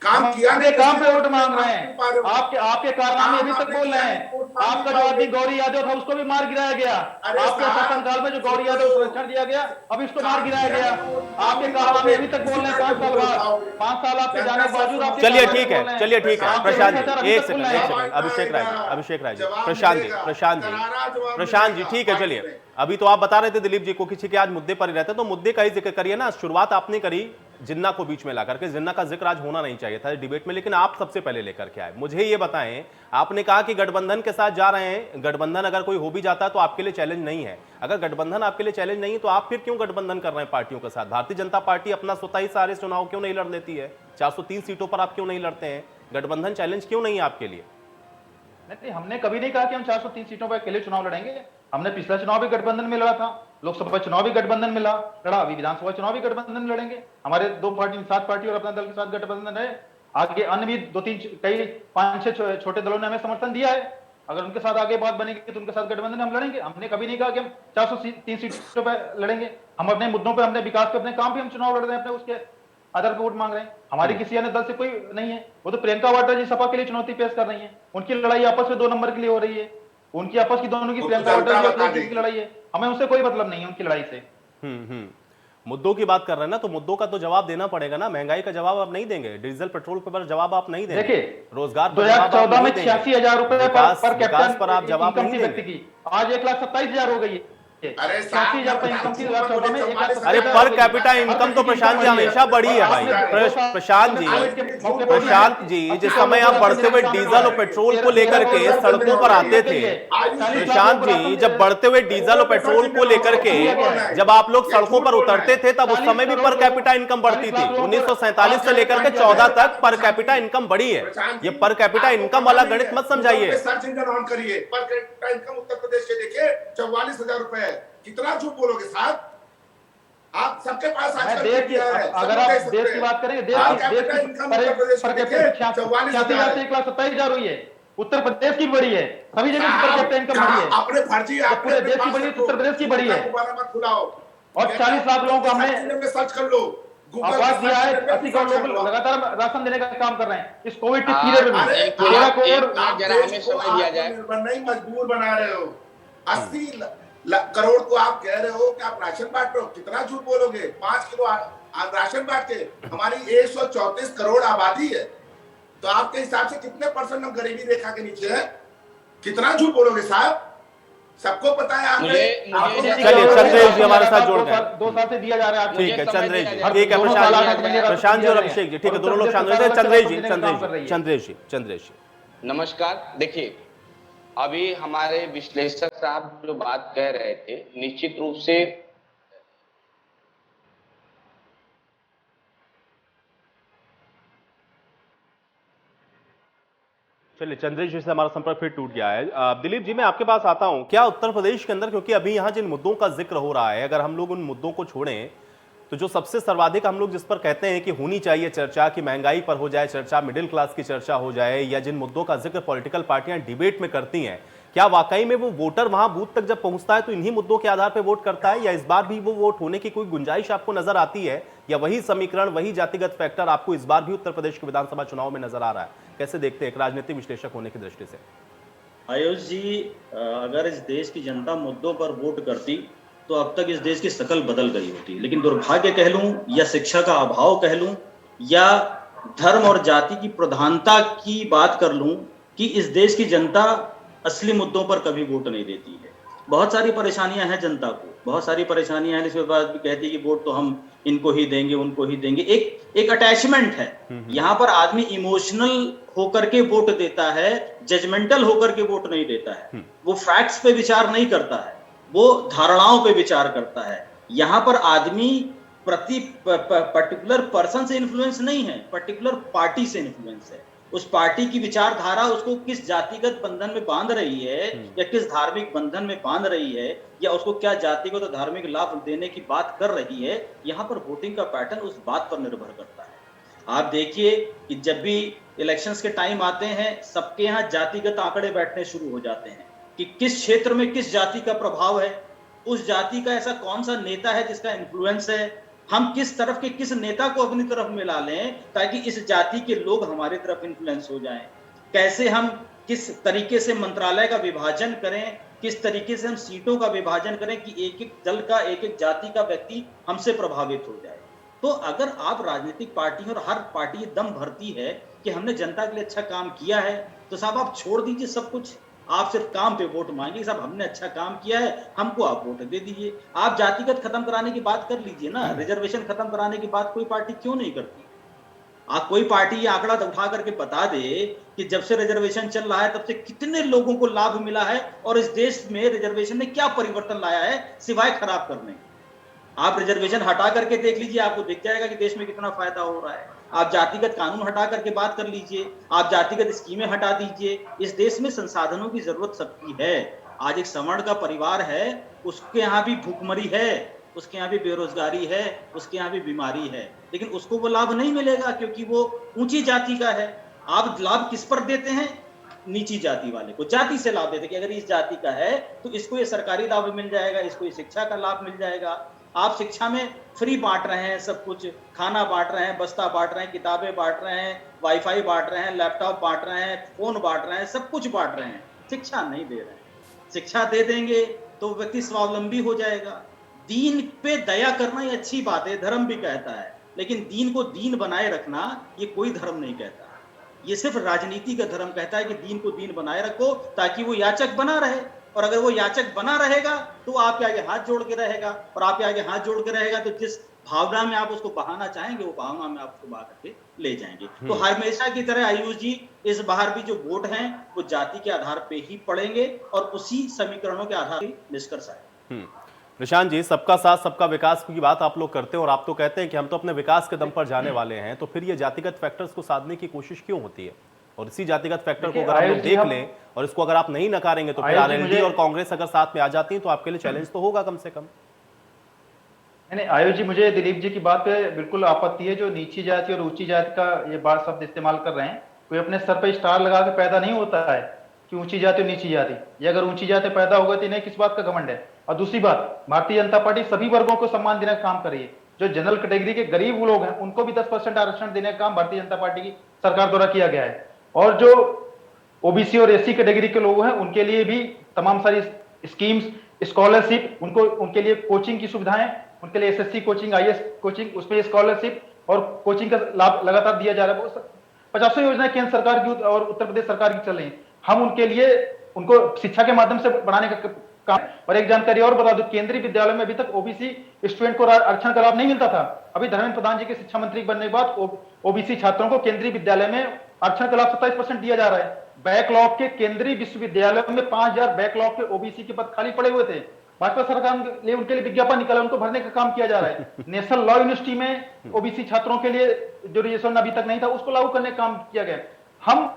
D: काम किया
F: नहीं, काम पे वोट मांग रहे हैं। आपके कारनामे अभी तक बोल रहे हैं। आपका जो आदमी गौरी यादव था उसको भी मार गिराया गया, आपके शासनकाल में जो गौरी यादव को संरक्षण दिया गया अब इसको मार गिराया गया। आपके कारनामे अभी तक बोल रहे हैं 5 साल बाद, 5 साल आपके जाने के बावजूद आप।
A: चलिए ठीक है, चलिए ठीक है। प्रशांत जी एक सेकंड, अभिषेक राय जी, प्रशांत जी ठीक है। चलिए अभी तो आप बता रहे थे दिलीप जी को किसी के आज मुद्दे पर ही रहते, तो मुद्दे का ही जिक्र करिए ना। शुरुआत आपने करी जिन्ना को बीच में ला करके, जिन्ना का जिक्र आज होना नहीं चाहिए था डिबेट में, लेकिन आप सबसे पहले लेकर के आए। मुझे ये बताएं, आपने कहा कि गठबंधन के साथ जा रहे हैं, गठबंधन अगर कोई हो भी जाता है तो आपके लिए चैलेंज नहीं है। अगर गठबंधन आपके लिए चैलेंज नहीं है तो आप फिर क्यों गठबंधन कर रहे हैं पार्टियों के साथ? भारतीय जनता पार्टी अपना स्वतः ही सारे चुनाव क्यों नहीं लड़ लेती है? 403 सीटों पर आप क्यों नहीं लड़ते हैं? गठबंधन चैलेंज क्यों नहीं है आपके लिए?
F: नहीं, हमने कभी नहीं कहा कि हम 403 सीटों पर अकेले चुनाव लड़ेंगे। हमने पिछला चुनाव भी गठबंधन में लड़ा था, लोकसभा चुनाव भी गठबंधन में लड़ा, अभी विधानसभा चुनाव भी गठबंधन में लड़ेंगे। हमारे 2 पार्टी, 7 पार्टी और अपना दल के साथ गठबंधन है। आगे अन्य भी 5-6 छोटे दलों ने हमें समर्थन दिया है। अगर उनके साथ आगे बात बनेगी तो उनके साथ गठबंधन हम लड़ेंगे। हमने कभी नहीं कहा कि हम 403 सीटों पर लड़ेंगे। हम अपने मुद्दों पर, अपने विकास पे, अपने काम पे हम चुनाव लड़ रहे हैं, अपने उसके आधार पर वोट मांग रहे हैं। हमारी किसी अन्य दल से कोई नहीं है। वो तो प्रियंका वाड्रा जी सपा के लिए चुनौती पेश कर रही है, उनकी लड़ाई आपस में 2 नंबर के लिए हो रही है। उनकी आपस की दोनों की प्रियंका वाड्रा जी की लड़ाई है, हमें उससे कोई मतलब नहीं है उनकी लड़ाई से।
A: मुद्दों की बात कर रहे हैं ना, तो मुद्दों का तो जवाब देना पड़ेगा ना। महंगाई का जवाब आप नहीं देंगे, डीजल पेट्रोल पर जवाब आप नहीं देंगे,
F: देखिए
A: रोजगार
F: 2014 में 86,000 रुपए पर कैपिटल
A: पर आप जवाब नहीं देंगे।
F: आज 1,27,000 हो गई है।
D: अरे
F: 86,000 पर इनकम थी 2014 में।
A: अरे पर कैपिटा इनकम तो प्रशांत जी हमेशा बढ़ी है भाई। प्रशांत जी जिस समय आप बढ़ते हुए डीजल और पेट्रोल को लेकर के सड़कों पर आते थे, प्रशांत जी जब बढ़ते हुए डीजल और पेट्रोल को लेकर के जब आप लोग सड़कों पर उतरते थे तब उस समय भी पर कैपिटा इनकम बढ़ती थी। 1947 से लेकर के 14 तक पर कैपिटा इनकम बढ़ी है। ये पर कैपिटा इनकम वाला गणित मत समझाइए।
D: सर्च इंजन ऑन करिए, per capita income Uttar Pradesh के देखिए 44,000 रुपए। कितना झूठ बोलोगे साहब? आप सबके पास आज
F: देश की, अगर आप देश की बात करेंगे, देश की पर कैपिटा 86,000 से 1,27,000 हुई है। उत्तर प्रदेश की बड़ी है, सभी जगह पर कैपिटा इनकम बढ़ी है।
D: अपने फर्जी,
F: पूरे देश की बड़ी है, उत्तर प्रदेश की बड़ी है। और 40 लाख लोगों को हमने
D: सर्च कर लो,
F: आवाज दिया है। 80 करोड़ लोग लगातार राशन देने का काम कर रहे हैं इस कोविड के पीरियड में। 13 करोड़
D: नहीं मजबूर बना रहे हो। 80 करोड़ को आप कह रहे हो कि आप राशन बांट रहे हो। कितना झूठ बोलोगे? 5 किलो राशन बांट के हमारी 134 करोड़ आबादी है, तो आपके हिसाब से कितने % हम गरीबी रेखा के नीचे हैं? कितना झूठ बोलोगे साहब? सबको पता है।
A: चलिए चंद्रेश जी हमारे साथ जुड़ गए।
F: 2 साल से दिया जा रहा है।
A: ठीक है चंद्रेश जी, ठीक है प्रशांत जी और अभिषेक जी, ठीक है दोनों लोग शामिल हैं। चंद्रेश जी,
E: नमस्कार। देखिए अभी हमारे विश्लेषक साहब जो बात कह रहे थे, निश्चित रूप से
A: चलिए, चंद्रेश जी से हमारा संपर्क फिर टूट गया है। दिलीप जी, मैं आपके पास आता हूं। क्या उत्तर प्रदेश के अंदर, क्योंकि अभी यहां जिन मुद्दों का जिक्र हो रहा है, अगर हम लोग उन मुद्दों को छोड़ें तो जो सबसे सर्वाधिक हम लोग जिस पर कहते हैं कि होनी चाहिए चर्चा, कि महंगाई पर हो जाए चर्चा, मिडिल क्लास की चर्चा हो जाए, या जिन मुद्दों का जिक्र पॉलिटिकल पार्टियां डिबेट में करती हैं, क्या वाकई में वो वोटर वहां बूथ तक जब पहुंचता है तो इन्हीं मुद्दों के आधार पर वोट करता है, या इस बार भी वो वोट होने की कोई गुंजाइश आपको नजर आती है, या वही समीकरण, वही जातिगत फैक्टर आपको इस बार भी उत्तर प्रदेश के विधानसभा चुनाव में नजर आ रहा है? कैसे देखते हैं एक राजनीतिक विश्लेषक होने की दृष्टि से?
G: आयुष जी, अगर इस देश की जनता मुद्दों पर वोट करती तो अब तक इस देश की शकल बदल गई होती, लेकिन दुर्भाग्य कह लूं या शिक्षा का अभाव कह लूं या धर्म और जाति की प्रधानता की बात कर लूं कि इस देश की जनता असली मुद्दों पर कभी वोट नहीं देती है। बहुत सारी परेशानियां हैं जनता को, बहुत सारी परेशानियां हैं, इसके बाद भी कहती है कि वोट तो हम इनको ही देंगे, उनको ही देंगे। एक अटैचमेंट है यहाँ पर। आदमी इमोशनल होकर के वोट देता है, जजमेंटल होकर के वोट नहीं देता है। वो फैक्ट्स पे विचार नहीं करता है, वो धारणाओं पे विचार करता है। यहाँ पर आदमी पर्टिकुलर पर्सन से इन्फ्लुएंस नहीं है, पर्टिकुलर पार्टी से इन्फ्लुएंस है। उस पार्टी की विचारधारा उसको किस जातिगत बंधन में बांध रही है या किस धार्मिक बंधन में बांध रही है, या उसको क्या जातिगत और धार्मिक लाभ देने की बात कर रही है, यहाँ पर वोटिंग का पैटर्न उस बात पर निर्भर करता है। आप देखिए कि जब भी इलेक्शंस के टाइम आते हैं, सबके यहाँ जातिगत आंकड़े बैठने शुरू हो जाते हैं कि किस क्षेत्र में किस जाति का प्रभाव है, उस जाति का ऐसा कौन सा नेता है जिसका इन्फ्लुएंस है, हम किस तरफ के किस नेता को अपनी तरफ मिला लें ताकि इस जाति के लोग हमारी तरफ इन्फ्लुएंस हो जाएं। कैसे हम किस तरीके से मंत्रालय का विभाजन करें, किस तरीके से हम सीटों का विभाजन करें कि एक एक दल का, एक एक जाति का व्यक्ति हमसे प्रभावित हो जाए। तो अगर आप राजनीतिक पार्टी और हर पार्टी दम भरती है कि हमने जनता के लिए अच्छा काम किया है, तो साहब आप छोड़ दीजिए सब कुछ, आप सिर्फ काम पे वोट मांगिए। साहब हमने अच्छा काम किया है, हमको आप वोट दे दीजिए। आप जातिगत खत्म कराने की बात कर लीजिए ना, रिजर्वेशन खत्म कराने की बात कोई पार्टी क्यों नहीं करती? आप कोई पार्टी ये आंकड़ा उठा करके बता दे कि जब से रिजर्वेशन चल रहा है तब से कितने लोगों को लाभ मिला है और इस देश में रिजर्वेशन ने क्या परिवर्तन लाया है सिवाय खराब करने। आप रिजर्वेशन हटा करके देख लीजिए, आपको दिख जाएगा कि देश में कितना फायदा हो रहा है। आप जातिगत कानून हटा करके बात कर लीजिए, आप जातिगत स्कीमें हटा दीजिए। इस देश में संसाधनों की जरूरत सबकी है। आज एक सवर्ण का परिवार है, उसके यहाँ भी भूखमरी है, उसके यहाँ भी बेरोजगारी है, उसके यहाँ भी बीमारी है, लेकिन उसको वो लाभ नहीं मिलेगा क्योंकि वो ऊंची जाति का है। आप लाभ किस पर देते हैं? नीची जाति वाले को जाति से लाभ देते कि अगर इस जाति का है तो इसको ये सरकारी लाभ मिल जाएगा, इसको ये शिक्षा का लाभ मिल जाएगा। आप शिक्षा में फ्री बांट रहे हैं, सब कुछ खाना बांट रहे हैं, बस्ता बांट रहे हैं, किताबें बांट रहे हैं, वाईफाई बांट रहे हैं, लैपटॉप बांट रहे हैं, फोन बांट रहे हैं, सब कुछ बांट रहे हैं, शिक्षा नहीं दे रहे हैं। शिक्षा दे देंगे तो व्यक्ति स्वावलंबी हो जाएगा। दीन पे दया करना ये अच्छी बात है, धर्म भी कहता है, लेकिन दीन को दीन बनाए रखना ये कोई धर्म नहीं कहता। ये सिर्फ राजनीति का धर्म कहता है कि दीन को दीन बनाए रखो ताकि वो याचक बना रहे, और अगर वो याचक बना रहेगा तो आपके आगे हाथ जोड़ के रहेगा, और आपके आगे हाथ जोड़ के रहेगा तो जिस भावना में आप उसको बहाना चाहेंगे वो भावना में आप उसको बहा करके ले जाएंगे। तो हमेशा की तरह आयुष जी, इस बार भी जो वोट हैं वो जाति के आधार पे ही पड़ेंगे और उसी समीकरणों के आधार पर निष्कर्ष आएगा।
A: प्रशांत जी, सबका साथ सबका विकास की बात आप लोग करते हैं और आप तो कहते हैं कि हम तो अपने विकास के दम पर जाने वाले हैं, तो फिर ये जातिगत फैक्टर्स को साधने की कोशिश क्यों होती है? और इसी जातिगत फैक्टर को अगर हम लोग देख लें और इसको अगर आप नहीं नकारेंगे तो फिर आरएलडी और कांग्रेस अगर साथ में आ जाती है तो आपके लिए चैलेंज तो होगा कम से कम।
F: नहीं, आयुष जी, मुझे दिलीप जी की बात पे बिल्कुल आपत्ति है। जो नीची जाति और ऊंची जाति का ये बात शब्द इस्तेमाल कर रहे हैं, कोई अपने सर पे स्टार लगा के पैदा नहीं होता है कि ऊंची जाति और नीची जाति। ये अगर ऊंची जाति पैदा होगा तो इन्हें किस बात का घमंड है? और दूसरी बात, भारतीय जनता पार्टी सभी वर्गों को सम्मान देने का काम कर रही है। जो जनरल कैटेगरी के गरीब लोग हैं उनको भी 10% आरक्षण देने का काम भारतीय जनता पार्टी की सरकार द्वारा किया गया है, और जो ओबीसी और एससी कैटेगरी के लोग हैं उनके लिए भी तमाम सारी स्कीम्स, स्कॉलरशिप, उनको उनके लिए कोचिंग की सुविधाएं, उनके लिए एसएससी कोचिंग, आईएएस कोचिंग, उसमें स्कॉलरशिप और कोचिंग का लाभ लगातार दिया जा रहा है। 50 योजनाएं केंद्र सरकार की और उत्तर प्रदेश सरकार की चल रही है। हम उनके लिए उनको शिक्षा के माध्यम से बढ़ाने का काम। और एक जानकारी और बता दूं, केंद्रीय विद्यालय में अभी तक ओबीसी स्टूडेंट को आरक्षण का लाभ नहीं मिलता था। अभी धर्मेंद्र प्रधान जी के शिक्षा मंत्री बनने के बाद ओबीसी छात्रों को केंद्रीय विद्यालय में आरक्षण का लाभ 27% दिया जा रहा है। बैकलॉग के केंद्रीय विश्वविद्यालयों में 5000 बैकलॉग के ओबीसी के पद खाली पड़े हुए थे। भाजपा सरकार ने उनके लिए विज्ञापन निकाला, उनको भरने का काम किया जा रहा है। नेशनल लॉ यूनिवर्सिटी में ओबीसी छात्रों के लिए जो रिजर्वेशन अभी तक नहीं था, उसको लागू करने का काम किया गया। हम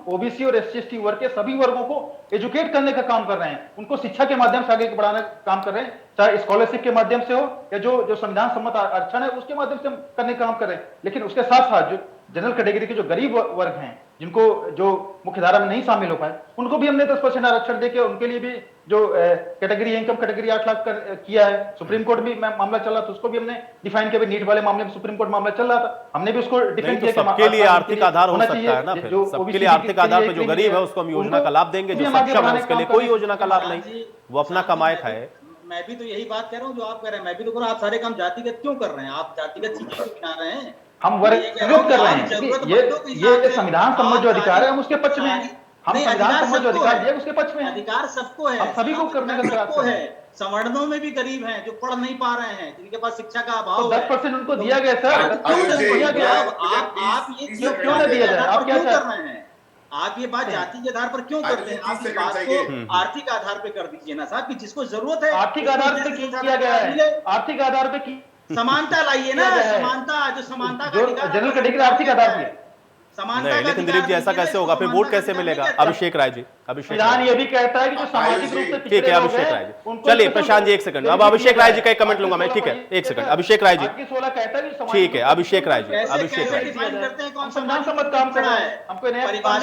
F: ओबीसी और SC/ST वर्ग के सभी वर्गों को एजुकेट करने का काम कर रहे हैं, उनको शिक्षा के माध्यम से आगे बढ़ाने का काम कर रहे हैं, चाहे स्कॉलरशिप के माध्यम से हो या जो संविधान सम्मत आरक्षण है उसके माध्यम से हम करने का काम कर रहे हैं। लेकिन उसके साथ साथ जो जनरल कैटेगरी के जो गरीब वर्ग हैं, जिनको जो मुख्य धारा में नहीं शामिल हो पाए, उनको भी हमने 10% आरक्षण देके उनके लिए भी जो कैटेगरी इनकम कैटेगरी 8 लाख किया है। सुप्रीम कोर्ट में मामला चल रहा था, उसको भी हमने डिफाइन किया। नीट वाले मामले में सुप्रीम कोर्ट मामला चल रहा था, हमने भी उसको डिफाइन किया।
A: सबके लिए आर्थिक आधार हो सकता है ना, फिर सबके लिए आर्थिक आधार पे जो गरीब है उसको हम योजना का लाभ देंगे, जो सक्षम है उसके लिए कोई योजना का लाभ नहीं, वो अपना कमाए खाए।
G: मैं भी तो यही बात कह रहा हूँ जो आप कह रहे हैं, मैं भी तो कह रहा हूँ। आप सारे काम जातिगत क्यों कर रहे हैं? आप जातिगत चीजें क्यों बना रहे हैं?
F: हम वर्गीकृत कर रहे हैं। ये संविधान सम्मत जो अधिकार है हम उसके पक्ष में हैं। हम संविधान सम्मत जो अधिकार दिया उसके पक्ष में हैं।
G: अधिकार सबको है,
F: हम सभी को करने का प्रयास
G: सबको है। सवर्णों में भी गरीब हैं जो पढ़ नहीं पा रहे हैं, जिनके पास शिक्षा का अभाव है।
F: 10% उनको दिया गया सर,
G: आप ये
F: क्यों नहीं दिया जाए? आप क्या कर
G: रहे हैं? आप ये बात जाति के आधार पर क्यों करते हैं? आप इस बात को आर्थिक आधार पे कर दीजिए ना साहब, कि जिसको जरूरत है
F: आर्थिक आधार पे किया गया है। आर्थिक आधार पे की
G: समानता लाइए ना, समानता जो समानता का
F: जनरल कैटेगरी आर्थिक आधार पे
G: समानता।
A: लेकिन दिलीप जी ऐसा कैसे होगा? फिर वोट कैसे मिलेगा? अभिषेक राय जी,
F: संविधान ये भी कहता है कि जो सामाजिक रूप से
A: ठीक है अभिषेक राय जी, चलिए प्रशांत जी एक सेकंड, अब अभिषेक राय जी का कमेंट लूंगा मैं, ठीक है एक सेकंड अभिषेक राय जी, ठीक है अभिषेक राय जी, अभिषेक राय जी,
F: संविधान सम्मत काम कर रहा है, हमको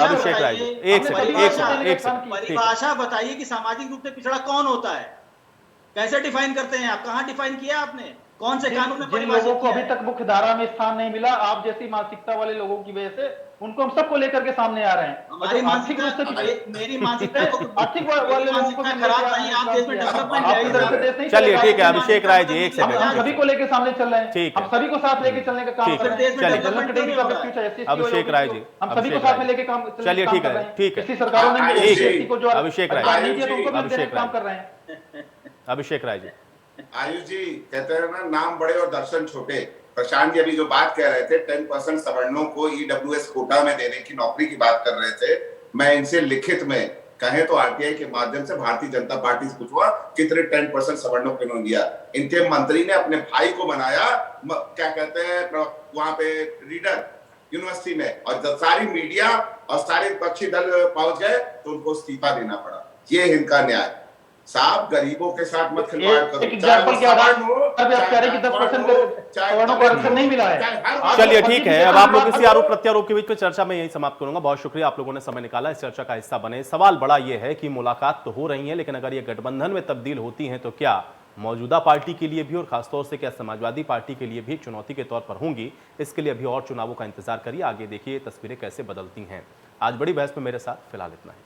A: अभिषेक राय जी एक सेकंड
G: परिभाषा बताइए कि सामाजिक रूप से पिछड़ा कौन होता है, कैसे डिफाइन करते हैं आप? कहाँ डिफाइन किया आपने? कौन से कानून में?
F: जिन लोगों को अभी तक मुख्य धारा में स्थान नहीं मिला, आप जैसी मानसिकता वाले लोगों की वजह से उनको हम सबको लेकर के सामने आ रहे हैं।
G: हमारी मानसिक रूप से मेरी मानसिकता
F: आर्थिक वाले लोगों को
G: खराब नहीं, आप देश में डेवलपमेंट।
A: चलिए ठीक है अभिषेक राय जी एक सेकंड,
F: हम सभी को लेकर सामने चल रहे हैं,
A: ठीक है,
F: हम सभी को साथ लेके चलने का काम कर रहे हैं।
A: अभिषेक राय जी,
F: हम सभी को साथ में लेके काम,
A: चलिए ठीक है ठीक है,
F: पिछली सरकारों ने
A: अभिषेक राय जी,
F: अभिषेक काम कर रहे हैं।
A: अभिषेक राय जी।
D: आयुष जी कहते हैं ना, नाम बड़े और दर्शन छोटे। प्रशांत जी अभी जो बात कह रहे थे 10% सवर्णों को EWS कोटा में देने की नौकरी की बात कर रहे थे, मैं इनसे लिखित में कहें तो RTI के माध्यम से भारतीय जनता पार्टी से पूछूंगा कितने 10% सवर्णों को इन्होंने दिया। इनके मंत्री ने अपने भाई को बनाया, क्या कहते हैं वहां पे रीडर यूनिवर्सिटी में, और जब सारी मीडिया और सारे विपक्षी दल पहुंच गए तो उनको इस्तीफा देना पड़ा। ये इनका न्याय। साहब गरीबों के साथ मत खिलवाड़ करो।
A: चलिए ठीक है, अब आप लोग इसी आरोप प्रत्यारोप के बीच में चर्चा में यही समाप्त करूंगा। बहुत शुक्रिया आप लोगों ने समय निकाला, इस चर्चा का हिस्सा बने। सवाल बड़ा यह है कि मुलाकात तो हो रही है, लेकिन अगर ये गठबंधन में तब्दील होती हैं तो क्या मौजूदा पार्टी के लिए भी और खासतौर से क्या समाजवादी पार्टी के लिए भी एक चुनौती के तौर पर होंगी? इसके लिए अभी और चुनावों का इंतजार करिए, आगे देखिए तस्वीरें कैसे बदलती हैं। आज बड़ी बहस में मेरे साथ फिलहाल इतना ही।